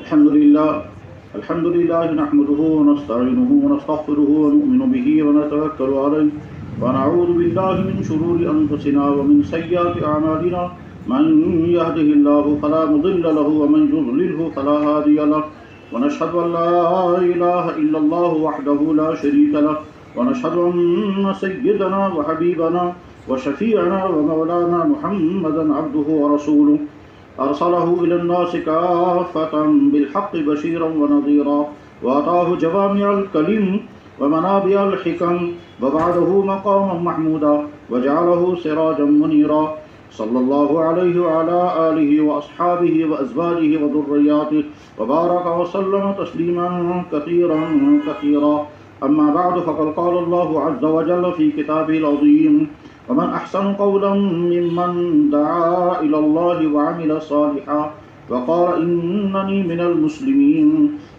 الحمد لله نحمده ونستعينه ونستغفره ونؤمن به ونتوكل عليه ونعوذ بالله من شرور أنفسنا ومن سيئات أعمالنا من يهده الله فلا مضل له ومن يضلله فلا هادي له ونشهد أن لا إله إلا الله وحده لا شريك له ونشهد أن سيدنا وحبيبنا وشفيعنا ومولانا محمدا عبده ورسوله أرسله إلى الناس كافة بالحق بشيرا ونذيرا وآتاه جوامع الكلم ومنابع الحكم وبعده مقاما محمودا وجعله سراجا منيرا صلى الله عليه وعلى آله وأصحابه وأزواجه وذرياته وبارك وسلم تسليما كثيرا أما بعد فقد قال الله عز وجل في كتابه العظيم ومن أحسن قولا ممن دعا إلى الله وعمل صالحا وقال إنني من المسلمين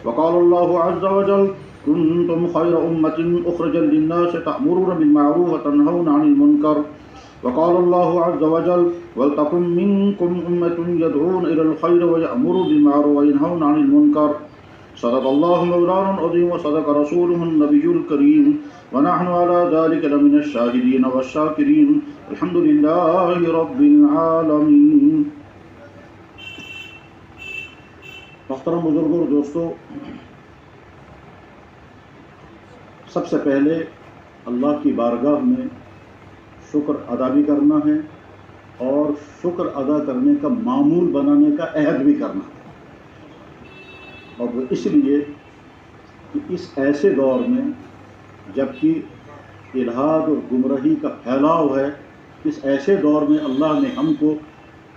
وقال الله عز وجل كنتم خير أمة أخرجا للناس تأمرون بالمعروف وتنهون عن المنكر وقال الله عز وجل ولتكن منكم أمة يدعون إلى الخير ويأمرون بالمعروف وينهون عن المنكر صدق الله مولانا العظيم وصدق رسوله النبي الكريم ونحن على ذلك لمن الشاهدين والشاكرين الحمد لله رب العالمين. محترم بزرگوں اور دوستو، سب سے پہلے اللہ کی بارگاہ میں شکر ادا بھی کرنا ہے اور شکر ادا کرنے کا معمول بنانے کا عہد بھی کرنا ہے، اور وہ اس لیے کہ اس ایسے دور میں جبکہ الحاد اور گمراہی کا پھیلاؤ ہے، اس ایسے دور میں اللہ نے ہم کو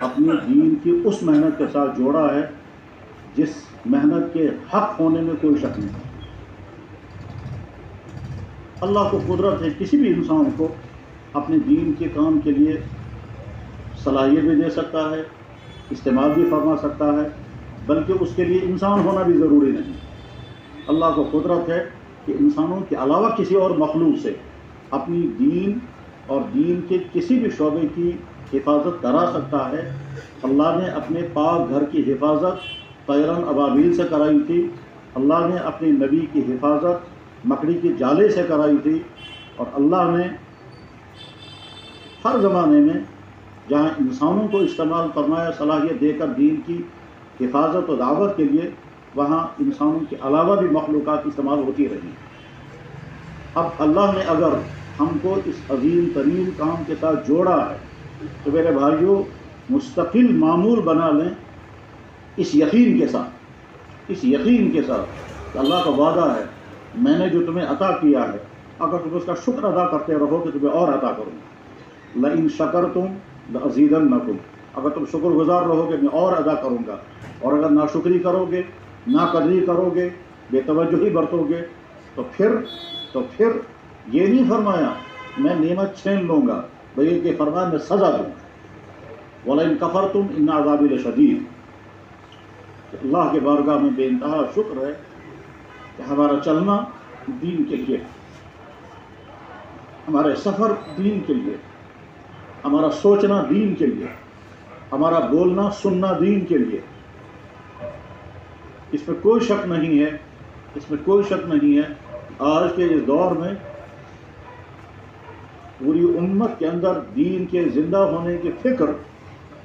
اپنی دین کی اس محنت کے ساتھ جوڑا ہے جس محنت کے حق ہونے میں کوئی شک نہیں. اللہ کو قدرت ہے کسی بھی انسان کو اپنے دین کے کام کے لیے صلاحیت بھی دے سکتا ہے، استعمال بھی فرما سکتا ہے، بلکہ اس کے لیے انسان ہونا بھی ضروری نہیں. اللہ کو قدرت ہے کہ انسانوں کے علاوہ کسی اور مخلوق سے اپنی دین اور دین کے کسی بھی شعبے کی حفاظت کرا سکتا ہے. اللہ نے اپنے پاک گھر کی حفاظت طیرن ابابیل سے کرائی تھی، اللہ نے اپنے نبی کی حفاظت مکڑی کے جالے سے کرائی تھی، اور اللہ نے ہر زمانے میں جہاں انسانوں کو استعمال فرمایا صلاحیت دے کر دین کی حفاظت و دعوت کے لیے، وہاں انسانوں کے علاوہ بھی مخلوقات استعمال ہوتی رہی. اب اللہ نے اگر ہم کو اس عظیم ترین کام کے ساتھ جوڑا ہے تو میرے بھائیوں مستقل معمول بنا لیں اس یقین کے ساتھ کہ اللہ کا وعدہ ہے میں نے جو تمہیں عطا کیا ہے اگر تم اس کا شکر ادا کرتے رہو کہ تمہیں اور عطا کروں گا. لئن شکرتم لأزیدنکم، اگر تم شکر گزار رہو گے میں اور ادا کروں گا، اور اگر ناشکری کرو گے، ناقدری کرو گے، بے توجہی برتو گے تو پھر یہ نہیں فرمایا میں نعمت چھین لوں گا، بلکہ فرمایا میں سزا دوں گا. وَلَئِن كَفَرْتُمْ إِنَّ عَذَابِي لَشَدِيدٌ. اللہ کے بارگاہ میں بے انتہا شکر ہے کہ ہمارا چلنا دین کے لیے، ہمارے سفر دین کے لیے، ہمارا سوچنا دین کے لیے، ہمارا بولنا سننا دین کے لیے. اس میں کوئی شک نہیں ہے. آج کے اس دور میں پوری امت کے اندر دین کے زندہ ہونے کی فکر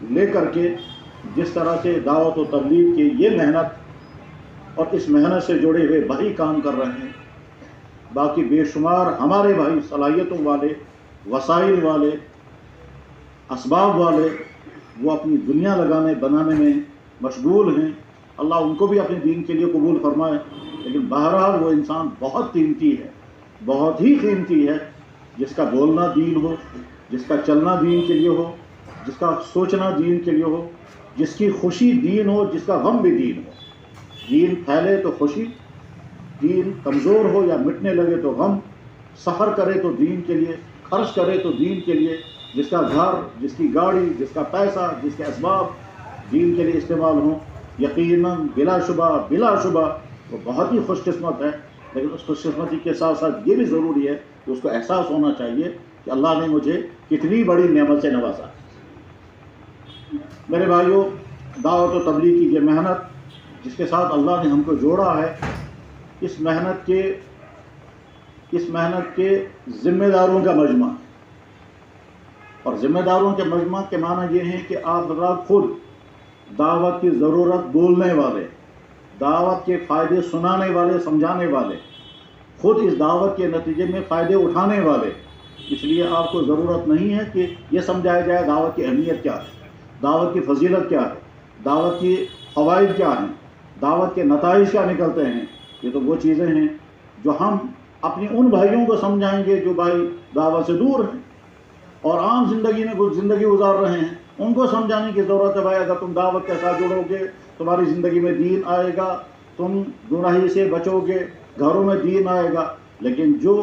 لے کر کے جس طرح سے دعوت و تبلیغ کی یہ محنت اور اس محنت سے جڑے ہوئے بھائی کام کر رہے ہیں، باقی بے شمار ہمارے بھائی صلاحیتوں والے، وسائل والے، اسباب والے، وہ اپنی دنیا بنانے میں مشغول ہیں. اللہ ان کو بھی اپنے دین کے لیے قبول فرمائے. لیکن بہرحال وہ انسان بہت قیمتی ہے، بہت ہی قیمتی ہے، جس کا بولنا دین ہو، جس کا چلنا دین کے لیے ہو، جس کا سوچنا دین کے لیے ہو، جس کی خوشی دین ہو، جس کا غم بھی دین ہو. دین پھیلے تو خوشی، دین کمزور ہو یا مٹنے لگے تو غم، سفر کرے تو دین کے لیے، خرچ کرے تو دین کے لیے، جس کا گھر، جس کی گاڑی، جس کا پیسہ، جس کے اسباب دین کے لیے استعمال ہوں، یقیناً بلا شبہ وہ بہت ہی خوش قسمت ہے. لیکن اس خوش قسمتی کے ساتھ ساتھ یہ بھی ضروری ہے کہ اس کو احساس ہونا چاہیے کہ اللہ نے مجھے کتنی بڑی نعمت سے نوازا. میرے بھائیوں، دعوت و تبلیغ کی یہ محنت جس کے ساتھ اللہ نے ہم کو جوڑا ہے، اس محنت کے ذمہ داروں کا مجمع، اور ذمہ داروں کے مجمع کے معنی یہ ہے کہ آپ خود دعوت کی ضرورت بولنے والے، دعوت کے فائدے سنانے والے، سمجھانے والے، خود اس دعوت کے نتیجے میں فائدے اٹھانے والے۔ اس لیے آپ کو ضرورت نہیں ہے کہ یہ سمجھایا جائے دعوت کی اہمیت کیا ہے، دعوت کی فضیلت کیا ہے، دعوت کی فوائد کیا ہیں، دعوت کے نتائج کیا نکلتے ہیں۔ یہ تو وہ چیزیں ہیں جو ہم اپنی ان بھائیوں کو سمجھائیں گے جو بھائی دعوت سے دور ہیں اور عام زندگی میں زندگی گزار رہے ہیں، ان کو سمجھانے کی ضرورت ہے۔ بھائی اگر تم دعوت کے ساتھ جڑو گے تمہاری زندگی میں دین آئے گا، تم گناہی سے بچو گے، گھروں میں دین آئے گا۔ لیکن جو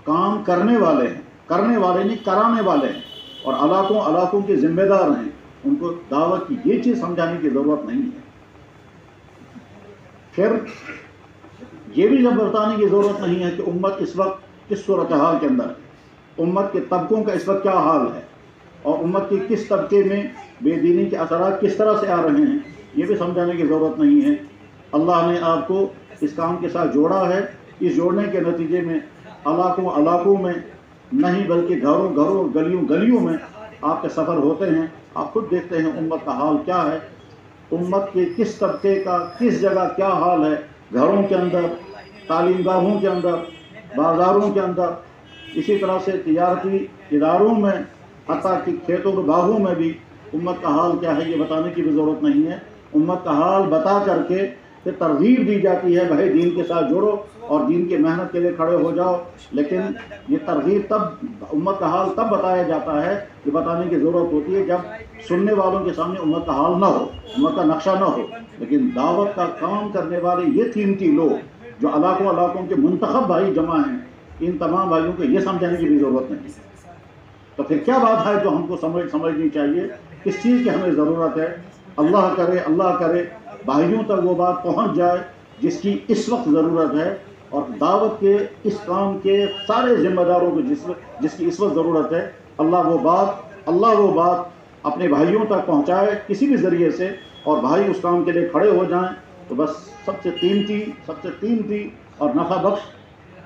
کام کرنے والے ہیں، کرنے والے نہیں کرانے والے ہیں، اور علاقوں کے ذمہ دار ہیں، ان کو دعوت کی یہ چیز سمجھانے کی ضرورت نہیں ہے۔ پھر یہ بھی جب بتانے کی ضرورت نہیں ہے کہ امت اس وقت کس صورتحال کے اندر ہے، امت کے طبقوں کا اس وقت کیا حال ہے، اور امت کے کس طبقے میں بے دینی کے اثرات کس طرح سے آ رہے ہیں، یہ بھی سمجھانے کی ضرورت نہیں ہے۔ اللہ نے آپ کو اس کام کے ساتھ جوڑا ہے، اس جوڑنے کے نتیجے میں علاقوں میں نہیں بلکہ گھروں گلیوں میں آپ کے سفر ہوتے ہیں۔ آپ خود دیکھتے ہیں امت کا حال کیا ہے، امت کے کس طبقے کا کس جگہ کیا حال ہے، گھروں کے اندر، تعلیم گاہوں کے اندر، بازاروں کے اندر، اسی طرح سے تجارتی اداروں میں، حتیٰ کہ کھیتوں کے باغوں میں بھی امت کا حال کیا ہے یہ بتانے کی بھی ضرورت نہیں ہے۔ امت کا حال بتا کر کے پھر ترغیب دی جاتی ہے، بھائی دین کے ساتھ جڑو اور دین کی محنت کے لیے کھڑے ہو جاؤ۔ لیکن یہ ترغیب تب، امت کا حال تب بتایا جاتا ہے، یہ بتانے کی ضرورت ہوتی ہے جب سننے والوں کے سامنے امت کا حال نہ ہو، امت کا نقشہ نہ ہو۔ لیکن دعوت کا کام کرنے والے یہ قیمتی لوگ جو علاقوں کے منتخب بھائی جمع ہیں، ان تمام بھائیوں کو یہ سمجھانے کی بھی ضرورت نہیں۔ تو پھر کیا بات ہے جو ہم کو سمجھنی چاہیے، کس چیز کی ہمیں ضرورت ہے؟ اللہ کرے بھائیوں تک وہ بات پہنچ جائے جس کی اس وقت ضرورت ہے، اور دعوت کے اس کام کے سارے ذمہ داروں کو جس کی اس وقت ضرورت ہے، اللہ وہ بات اپنے بھائیوں تک پہنچائے کسی بھی ذریعے سے، اور بھائی اس کام کے لیے کھڑے ہو جائیں، تو بس سب سے قیمتی اور نفع بخش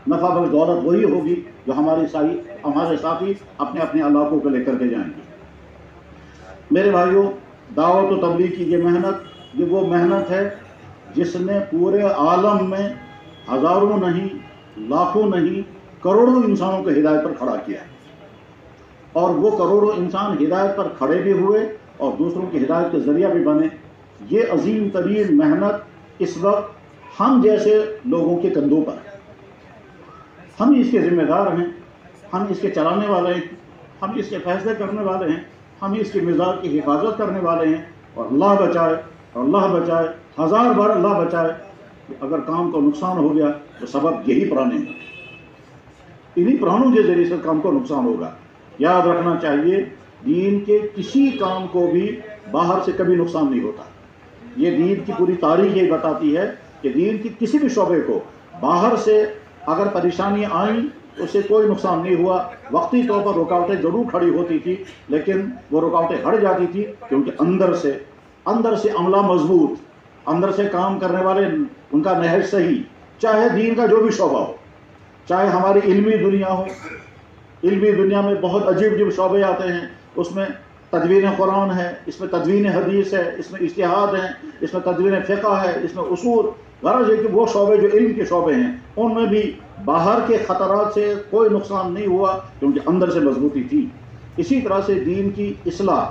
دولت وہی ہوگی جو ہمارے ساتھی اپنے علاقوں کو لے کر کے جائیں گے۔ میرے بھائیوں، دعوت و تبلیغ کی یہ وہ محنت ہے جس نے پورے عالم میں ہزاروں نہیں، لاکھوں نہیں، کروڑوں انسانوں کو ہدایت پر کھڑا کیا، اور وہ کروڑوں انسان ہدایت پر کھڑے بھی ہوئے اور دوسروں کی ہدایت کے ذریعہ بھی بنے۔ یہ عظیم ترین محنت اس وقت ہم جیسے لوگوں کے کندھوں پر ہے۔ ہم اس کے ذمہ دار ہیں، ہم اس کے چلانے والے ہیں، ہم اس کے فیصلے کرنے والے ہیں، ہم اس کے مزاج کی حفاظت کرنے والے ہیں، اور اللہ بچائے، ہزار بار اللہ بچائے کہ اگر کام کو نقصان ہو گیا تو سبب یہی پرانے ہیں، انہی پرانوں کے ذریعے سے کام کو نقصان ہوگا۔ یاد رکھنا چاہیے، دین کے کسی کام کو بھی باہر سے کبھی نقصان نہیں ہوتا۔ یہ دین کی پوری تاریخ یہ بتاتی ہے کہ دین کی کسی بھی شعبے کو باہر سے اگر پریشانیاں آئیں تو اسے کوئی نقصان نہیں ہوا۔ وقتی طور پر رکاوٹیں ضرور کھڑی ہوتی تھی، لیکن وہ رکاوٹیں ہٹ جاتی تھی، کیونکہ اندر سے عملہ مضبوط، اندر سے کام کرنے والے ان کا نہج صحیح، چاہے دین کا جو بھی شعبہ ہو، چاہے ہماری علمی دنیا ہو۔ علمی دنیا میں بہت عجیب شعبے آتے ہیں، اس میں تدوین قرآن ہے، اس میں تدوین حدیث ہے، اس میں اجتہاد ہے، اس میں تدوین فقہ ہے، اس میں اصول۔ غرض ہے کہ وہ شعبے جو علم کے شعبے ہیں ان میں بھی باہر کے خطرات سے کوئی نقصان نہیں ہوا، کیونکہ اندر سے مضبوطی تھی۔ اسی طرح سے دین کی اصلاح،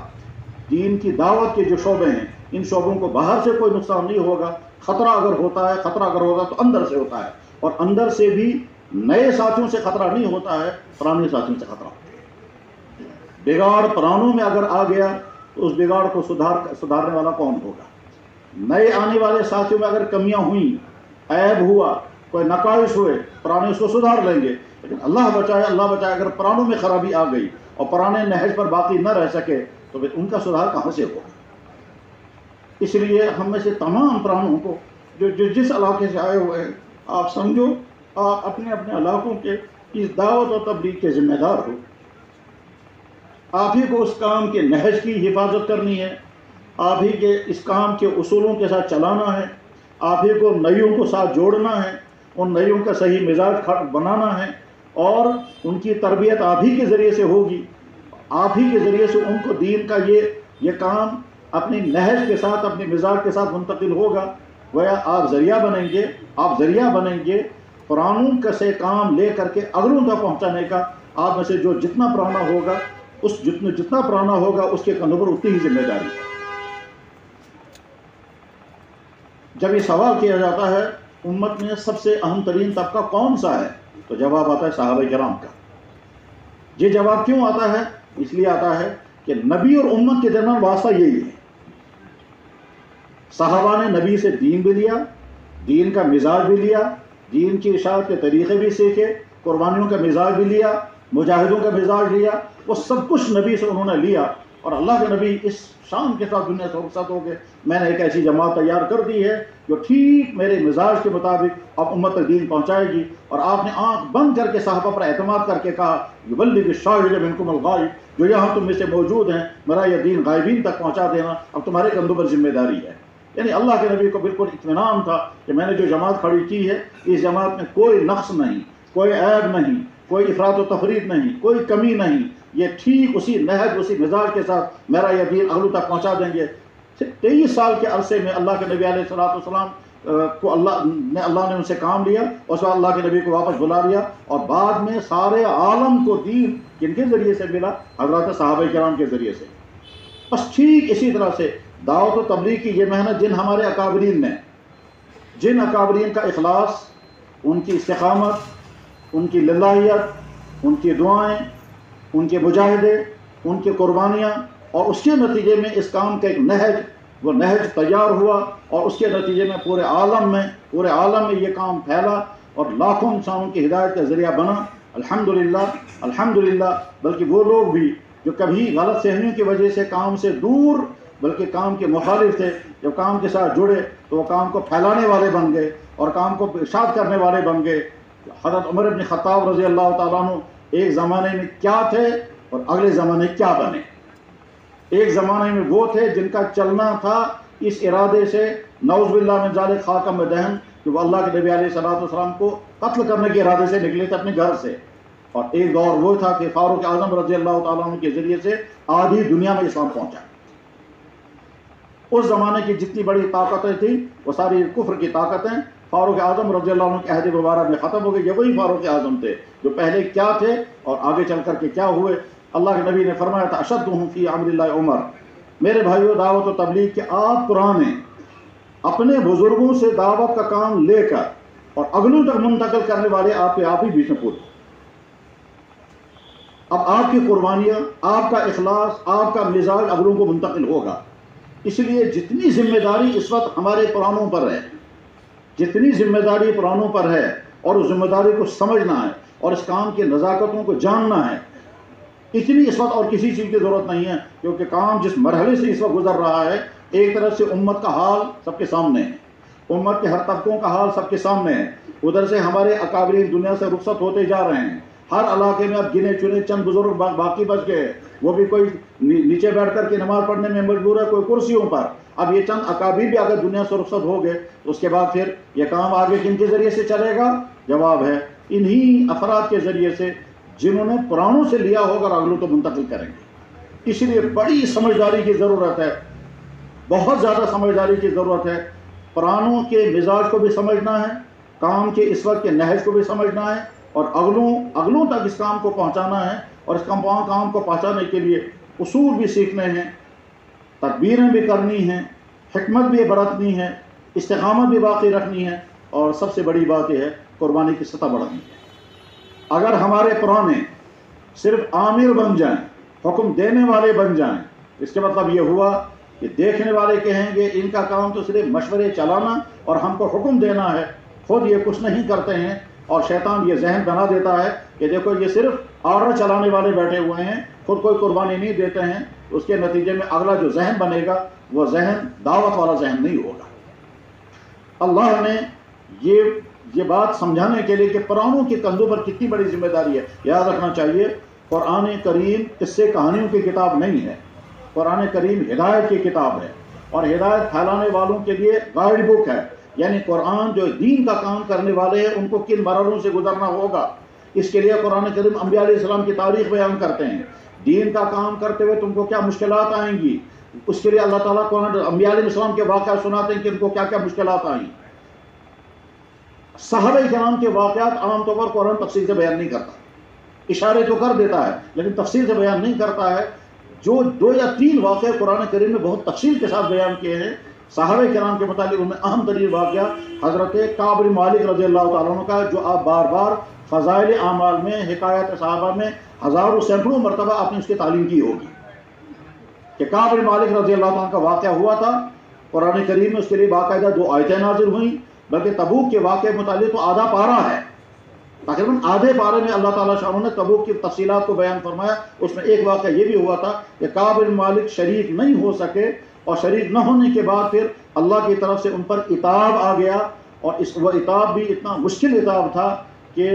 دین کی دعوت کے جو شعبے ہیں، ان شعبوں کو باہر سے کوئی نقصان نہیں ہوگا۔ خطرہ اگر ہوتا تو اندر سے ہوتا ہے، اور اندر سے بھی نئے ساتھیوں سے خطرہ نہیں ہوتا ہے، پرانے ساتھیوں سے خطرہ ہوتا ہے۔ بگاڑ پرانوں میں اگر آ گیا تو اس بگاڑ کو سدھارنے والا کون ہوگا؟ نئے آنے والے ساتھیوں میں اگر کمیاں ہوئیں، عیب ہوا، کوئی نقائص ہوئے، پرانے اس کو سدھار لیں گے۔ لیکن اللہ بچائے اگر پرانوں میں خرابی آ گئی اور پرانے نہج پر باقی نہ رہ سکے تو پھر ان کا سدھار کہاں سے ہوگا؟ اس لیے ہم میں سے تمام پرانوں کو جو جس علاقے سے آئے ہوئے ہیں، آپ سمجھو آپ اپنے علاقوں کے اس دعوت و تبلیغ کے ذمہ دار ہو۔ آپ ہی کو اس کام کے نہج کی حفاظت کرنی ہے، آپ ہی کے اس کام کے اصولوں کے ساتھ چلانا ہے، آپ ہی کو نئیوں کو ساتھ جوڑنا ہے، ان نئیوں کا صحیح مزاج بنانا ہے، اور ان کی تربیت آپ ہی کے ذریعے سے ہوگی، آپ ہی کے ذریعے سے ان کو دین کا یہ کام اپنی نہج کے ساتھ، اپنے مزاج کے ساتھ منتقل ہوگا۔ گویا آپ ذریعہ بنیں گے قرآن کا سے کام لے کر کے اگلوں تک پہنچانے کا۔ آپ میں سے جو جتنا پرانا ہوگا، جتنا پرانا ہوگا اس کے کندھوں پر اتنی ہی ذمہ داری۔ جب یہ سوال کیا جاتا ہے امت میں سب سے اہم ترین طبقہ کون سا ہے، تو جواب آتا ہے صحابہ کرام کا۔ یہ جواب کیوں آتا ہے؟ اس لیے آتا ہے کہ نبی اور امت کے درمیان واسطہ یہی ہے۔ صحابہ نے نبی سے دین بھی لیا، دین کا مزاج بھی لیا، دین کی اشاعت کے طریقے بھی سیکھے، قربانیوں کا مزاج بھی لیا، مجاہدوں کا مزاج لیا، وہ سب کچھ نبی سے انہوں نے لیا۔ اور اللہ کے نبی اس شان کے ساتھ دنیا سے رخصت ہو گئے، میں نے ایک ایسی جماعت تیار کر دی ہے جو ٹھیک میرے مزاج کے مطابق اب امت تک دین پہنچائے گی۔ اور آپ نے آنکھ بند کر کے صحابہ پر اعتماد کر کے کہا یبلغ الشاہد منکم الغائب، جو یہاں تم میں سے موجود ہیں میرا یہ دین غائبین تک پہنچا دینا اب تمہارے کندھوں پر ذمہ داری ہے۔ یعنی اللہ کے نبی کو بالکل اطمینان تھا کہ میں نے جو جماعت کھڑی کی ہے اس جماعت میں کوئی نقص نہیں، کوئی عیب نہیں، کوئی افراط و تفریط نہیں، کوئی کمی نہیں، یہ ٹھیک اسی نہج اسی مزاج کے ساتھ میرا یہ دین اگلوں تک پہنچا دیں گے۔ 23 سال کے عرصے میں اللہ کے نبی علیہ السلام کو اللہ نے ان سے کام لیا، اور اس بعد اللہ کے نبی کو واپس بلا لیا، اور بعد میں سارے عالم کو دین کن کے ذریعے سے ملا؟ حضرات صحابہ کرام کے ذریعے سے۔ بس ٹھیک اسی طرح سے دعوت و تبلیغ کی یہ محنت جن ہمارے اکابرین نے، جن اکابرین کا اخلاص، ان کی استقامت، ان کی للہیت، ان کی دعائیں، ان کے مجاہدے، ان کی قربانیاں، اور اس کے نتیجے میں اس کام کا ایک وہ نہج تیار ہوا، اور اس کے نتیجے میں پورے عالم میں یہ کام پھیلا اور لاکھوں انسانوں کی ہدایت کا ذریعہ بنا۔ الحمدللہ۔ بلکہ وہ لوگ بھی جو کبھی غلط فہمیوں کی وجہ سے کام سے دور بلکہ کام کے مخالف تھے، جب کام کے ساتھ جڑے تو وہ کام کو پھیلانے والے بن گئے اور کام کو ارشاد کرنے والے بن گئے۔ حضرت عمر بن خطاب رضی اللہ تعالیٰ عنہ ایک زمانے میں کیا تھے اور اگلے زمانے کیا بنے۔ ایک زمانے میں وہ تھے جن کا چلنا تھا اس ارادے سے، نعوذ باللہ من ذالک خاکم میں دہن، کہ وہ اللہ کے نبی علیہ السلام کو قتل کرنے کے ارادے سے نکلے تھے اپنے گھر سے۔ اور ایک دور وہ تھا کہ فاروق اعظم رضی اللہ تعالیٰ عنہ کے ذریعے سے آدھی دنیا میں اسلام پہنچا۔ اس زمانے کی جتنی بڑی طاقتیں تھیں وہ ساری کفر کی طاقتیں فاروق اعظم رضی اللہ عنہ کے عہد مبارک میں ختم ہو گئی۔ یہ وہی فاروق اعظم تھے جو پہلے کیا تھے اور آگے چل کر کے کیا ہوئے۔ اللہ کے نبی نے فرمایا تھا اشدہم فی امر اللہ عمر، میرے بھائیو دعوت و تبلیغ کے آپ پرانے اپنے بزرگوں سے دعوت کا کام لے کر اور اگلوں تک منتقل کرنے والے آپ کے آپ ہی بیچ میں پورے۔ اب آپ کی قربانیاں، آپ کا اخلاص، آپ کا مزاج اگلوں کو منتقل ہوگا۔ اس لیے جتنی ذمہ داری اس وقت ہمارے پرانوں پر ہے، جتنی ذمہ داری پرانوں پر ہے، اور اس ذمہ داری کو سمجھنا ہے اور اس کام کی نزاکتوں کو جاننا ہے، اتنی اس وقت اور کسی چیز کی ضرورت نہیں ہے، کیونکہ کام جس مرحلے سے اس وقت گزر رہا ہے، ایک طرف سے امت کا حال سب کے سامنے ہے، امت کے ہر طبقوں کا حال سب کے سامنے ہے، ادھر سے ہمارے اکابرین دنیا سے رخصت ہوتے جا رہے ہیں، ہر علاقے میں اب گنے چنے چند بزرگ باقی بچ گئے، وہ بھی کوئی نیچے بیٹھ کر کے نماز پڑھنے میں مجبور ہے، کوئی کرسیوں پر۔ اب یہ چند اکابر بھی اگر دنیا سے رخصت ہو گئے تو اس کے بعد پھر یہ کام آگے کن کے ذریعے سے چلے گا؟ جواب ہے انہی افراد کے ذریعے سے جنہوں نے پرانوں سے لیا ہوگا اور اگلوں تو منتقل کریں گے۔ اس لیے بڑی سمجھداری کی ضرورت ہے، بہت زیادہ سمجھداری کی ضرورت ہے۔ پرانوں کے مزاج کو بھی سمجھنا ہے، کام کے اس وقت کے نہج کو بھی سمجھنا ہے، اور اگلوں تک اس کام کو پہنچانا ہے، اور اس کام کو پہنچانے کے لیے اصول بھی سیکھنے ہیں، تدبیریں بھی کرنی ہیں، حکمت بھی برتنی ہے، استقامت بھی باقی رکھنی ہے، اور سب سے بڑی بات یہ ہے قربانی کی سطح بڑھانی ہے۔ اگر ہمارے پرانے صرف عامر بن جائیں، حکم دینے والے بن جائیں، اس کا مطلب یہ ہوا کہ دیکھنے والے کہیں گے ان کا کام تو صرف مشورے چلانا اور ہم کو حکم دینا ہے، خود یہ کچھ نہیں کرتے ہیں، اور شیطان یہ ذہن بنا دیتا ہے کہ دیکھو یہ صرف آرڈر چلانے والے بیٹھے ہوئے ہیں، خود کوئی قربانی نہیں دیتے ہیں، اس کے نتیجے میں اگلا جو ذہن بنے گا وہ ذہن دعوت والا ذہن نہیں ہوگا۔ اللہ نے یہ بات سمجھانے کے لیے کہ پرانوں کے کندھوں پر کتنی بڑی ذمہ داری ہے، یاد رکھنا چاہیے قرآن کریم قصے کہانیوں کی کتاب نہیں ہے، قرآن کریم ہدایت کی کتاب ہے، اور ہدایت پھیلانے والوں کے لیے گائیڈ بک ہے، یعنی قرآن جو دین کا کام کرنے والے ہیں ان کو کن مرحلوں سے گزرنا ہوگا، اس کے لیے قرآن کریم انبیاء علیہ السلام کی تاریخ بیان کرتے ہیں۔ دین کا کام کرتے ہوئے تم کو کیا مشکلات آئیں گی، اس کے لیے اللہ تعالیٰ قرآن انبیاء علیہ السلام کے واقعات سناتے ہیں کہ ان کو کیا کیا مشکلات آئیں۔ صحابہ کرام کے واقعات عام طور پر قرآن تفصیل سے بیان نہیں کرتا، اشارے تو کر دیتا ہے لیکن تفصیل سے بیان نہیں کرتا ہے۔ جو 2 یا 3 واقعے قرآن کریم میں بہت تفصیل کے ساتھ بیان کیے ہیں صحابہ کرام کے متعلق، ان میں اہم ترین واقعہ حضرت کعب بن مالک رضی اللہ تعالیٰ عنہ کا، جو آپ بار بار فضائل اعمال میں، حکایت صحابہ میں ہزاروں سینکڑوں مرتبہ آپ نے اس کی تعلیم کی ہوگی کہ کعب بن مالک رضی اللہ عنہ کا واقعہ ہوا تھا قرآن کریم میں، اس کے لیے باقاعدہ 2 آیتیں نازل ہوئیں، بلکہ تبوک کے واقعے متعلق تو آدھا پارہ ہے، تقریباً آدھے پارے میں اللہ تعالیٰ شاہ نے تبوک کی تفصیلات کو بیان فرمایا۔ اس میں ایک واقعہ یہ بھی ہوا تھا کہ کعب بن مالک شریک نہیں ہو سکے، اور شریک نہ ہونے کے بعد پھر اللہ کی طرف سے ان پر عتاب آ گیا، اور وہ عتاب بھی اتنا مشکل عتاب تھا کہ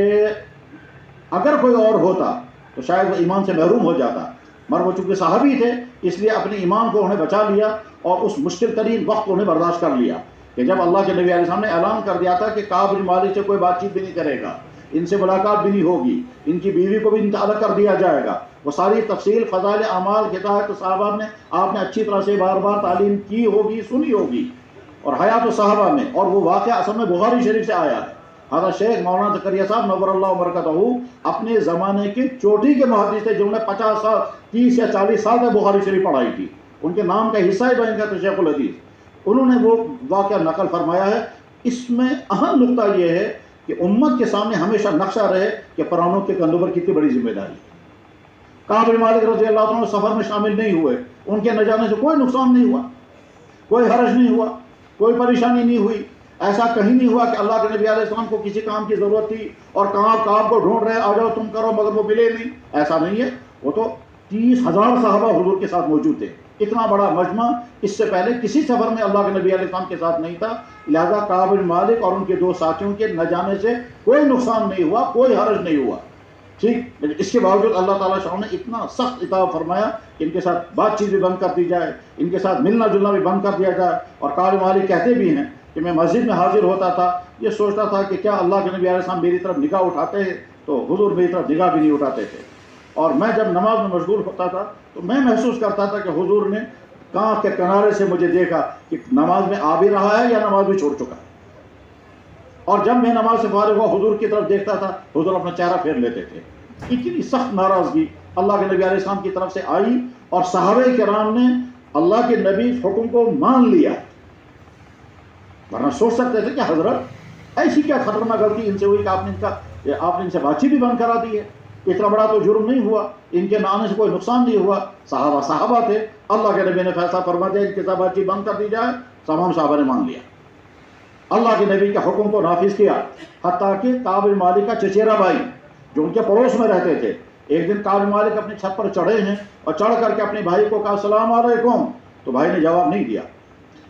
اگر کوئی اور ہوتا تو شاید وہ ایمان سے محروم ہو جاتا، مگر وہ چونکہ صحابی تھے اس لیے اپنے ایمان کو انہیں بچا لیا، اور اس مشکل ترین وقت کو انہیں برداشت کر لیا کہ جب اللہ کے نبی علیہ السلام نے اعلان کر دیا تھا کہ کعب بن مالک سے کوئی بات چیت بھی نہیں کرے گا، ان سے ملاقات بھی نہیں ہوگی، ان کی بیوی کو بھی ان کا الگ کر دیا جائے گا۔ وہ ساری تفصیل فضائل اعمال ہدایت صحابہ میں آپ نے اچھی طرح سے بار بار تعلیم کی ہوگی، سنی ہوگی، اور حیات صحابہ میں، اور وہ واقعہ اصل میں بخاری شریف سے آیا ہے۔ حضرت شیخ مولانا زکریا صاحب نور اللہ برکتہ اپنے زمانے کے چوٹی کے محدث تھے، جنہوں نے 50 سال 30 یا 40 سال تک بخاری شریف پڑھائی تھی، ان کے نام کا حصہ ہی بن گیا تو شیخ الحدیث، انہوں نے وہ واقعہ نقل فرمایا ہے۔ اس میں اہم نقطہ یہ ہے کہ امت کے سامنے ہمیشہ نقشہ رہے کہ پرانوں کے کندھوں پر کتنی بڑی ذمہ داری ہے۔ کعب بن مالک رضی اللہ عنہ سفر میں شامل نہیں ہوئے، ان کے نہ جانے سے کوئی نقصان نہیں ہوا، کوئی حرج نہیں ہوا، کوئی پریشانی نہیں ہوئی، ایسا کہیں نہیں ہوا کہ اللہ کے نبی علیہ السلام کو کسی کام کی ضرورت تھی اور کعب کو ڈھونڈ رہے آ جاؤ تم کرو، مگر وہ ملے نہیں، ایسا نہیں ہے۔ وہ تو 30,000 صحابہ حضور کے ساتھ موجود تھے، اتنا بڑا مجمع اس سے پہلے کسی سفر میں اللہ کے نبی علیہ السلام کے ساتھ نہیں تھا، لہذا کعب بن مالک اور ان کے 2 ساتھیوں کے نہ جانے سے کوئی نقصان نہیں ہوا، کوئی حرج نہیں ہوا، ٹھیک۔ لیکن اس کے باوجود اللہ تعالیٰ شاہ نے اتنا سخت عتاب فرمایا کہ ان کے ساتھ بات چیت بھی بند کر دی جائے، ان کے ساتھ ملنا جلنا بھی بند کر دیا جائے۔ اور کعب بن مالک کہتے بھی ہیں کہ میں مسجد میں حاضر ہوتا تھا، یہ سوچتا تھا کہ کیا اللہ کے نبی علیہ السلام میری طرف نگاہ اٹھاتے ہیں، تو حضور میری طرف نگاہ بھی نہیں اٹھاتے تھے، اور میں جب نماز میں مشغول ہوتا تھا تو میں محسوس کرتا تھا کہ حضور نے کان کے کنارے سے مجھے دیکھا کہ نماز میں آ بھی رہا ہے یا نماز بھی چھوڑ چکا ہے، اور جب میں نماز سے فارغ ہوا حضور کی طرف دیکھتا تھا، حضور اپنا چہرہ پھیر لیتے تھے۔ اتنی سخت ناراضگی اللہ کے نبی علیہ السلام کی طرف سے آئی، اور صحابہ کرام نے اللہ کے نبی حکم کو مان لیا، ورنہ سوچ سکتے تھے کہ حضرت ایسی کیا خطرناک غلطی ان سے ہوئی کہ آپ نے ان سے بات چیت بھی بند کرا دی ہے، اتنا بڑا تو جرم نہیں ہوا، ان کے نہ آنے سے کوئی نقصان نہیں ہوا، صحابہ تھے، اللہ کے نبی نے فیصلہ فرما دیا ان کے ساتھ بات چیت بند کر دی جائے، تمام صحابہ نے مان لیا، اللہ کے نبی کے حکم کو نافذ کیا۔ حتیٰ کہ کعب بن مالک کا چچیرا بھائی جو ان کے پڑوس میں رہتے تھے، ایک دن کعب بن مالک اپنی چھت پر چڑھے ہیں اور چڑھ کر کے اپنے بھائی کو کہا السلام علیکم، تو بھائی نے جواب نہیں دیا،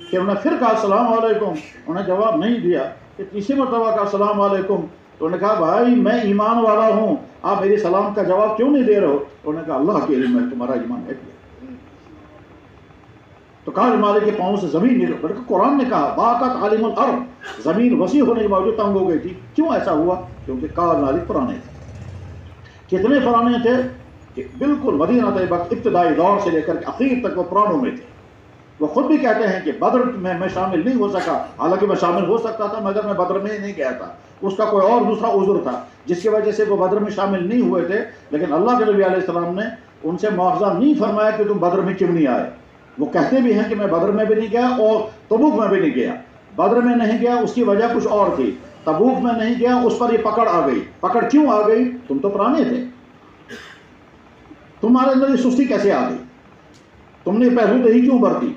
کہ انہوں نے پھر کہا السلام علیکم، انہوں نے جواب نہیں دیا، کہ تیسری مرتبہ کہا السلام علیکم، تو انہوں نے کہا بھائی میں ایمان والا ہوں، آپ میری سلام کا جواب کیوں نہیں دے رہے ہو؟ انہوں نے کہا اللہ کے علم ہے تمہارا ایمان ہے کیا۔ تو کعب بن مالک کے پاؤں سے زمین نکل، بلکہ قرآن نے کہا باقت عالم الارض، زمین وسیع ہونے کے باوجود تنگ ہو گئی تھی۔ کیوں ایسا ہوا؟ کیونکہ کعب بن مالک پرانے تھے۔ کتنے پرانے تھے کہ بالکل مدینہ طیبہ ابتدائی دور سے لے کر کے اخیر تک وہ پرانوں میں تھے۔ وہ خود بھی کہتے ہیں کہ بدر میں شامل نہیں ہو سکا، حالانکہ میں شامل ہو سکتا تھا مگر میں بدر میں نہیں گیا تھا، اس کا کوئی اور دوسرا عذر تھا جس کی وجہ سے وہ بدر میں شامل نہیں ہوئے تھے۔ لیکن اللہ کے نبی علیہ السلام نے ان سے مواخذہ نہیں فرمایا کہ تم بدر میں کیوں نہیں آئے۔ وہ کہتے بھی ہیں کہ میں بدر میں بھی نہیں گیا اور تبوک میں بھی نہیں گیا۔ بدر میں نہیں گیا اس کی وجہ کچھ اور تھی، تبوک میں نہیں گیا اس پر یہ پکڑ آ گئی۔ پکڑ کیوں آ گئی؟ تم تو پرانے تھے، تمہارے اندر یہ سستی کیسے آ گئی؟ تم نے پہلو دہی کیوں برتی؟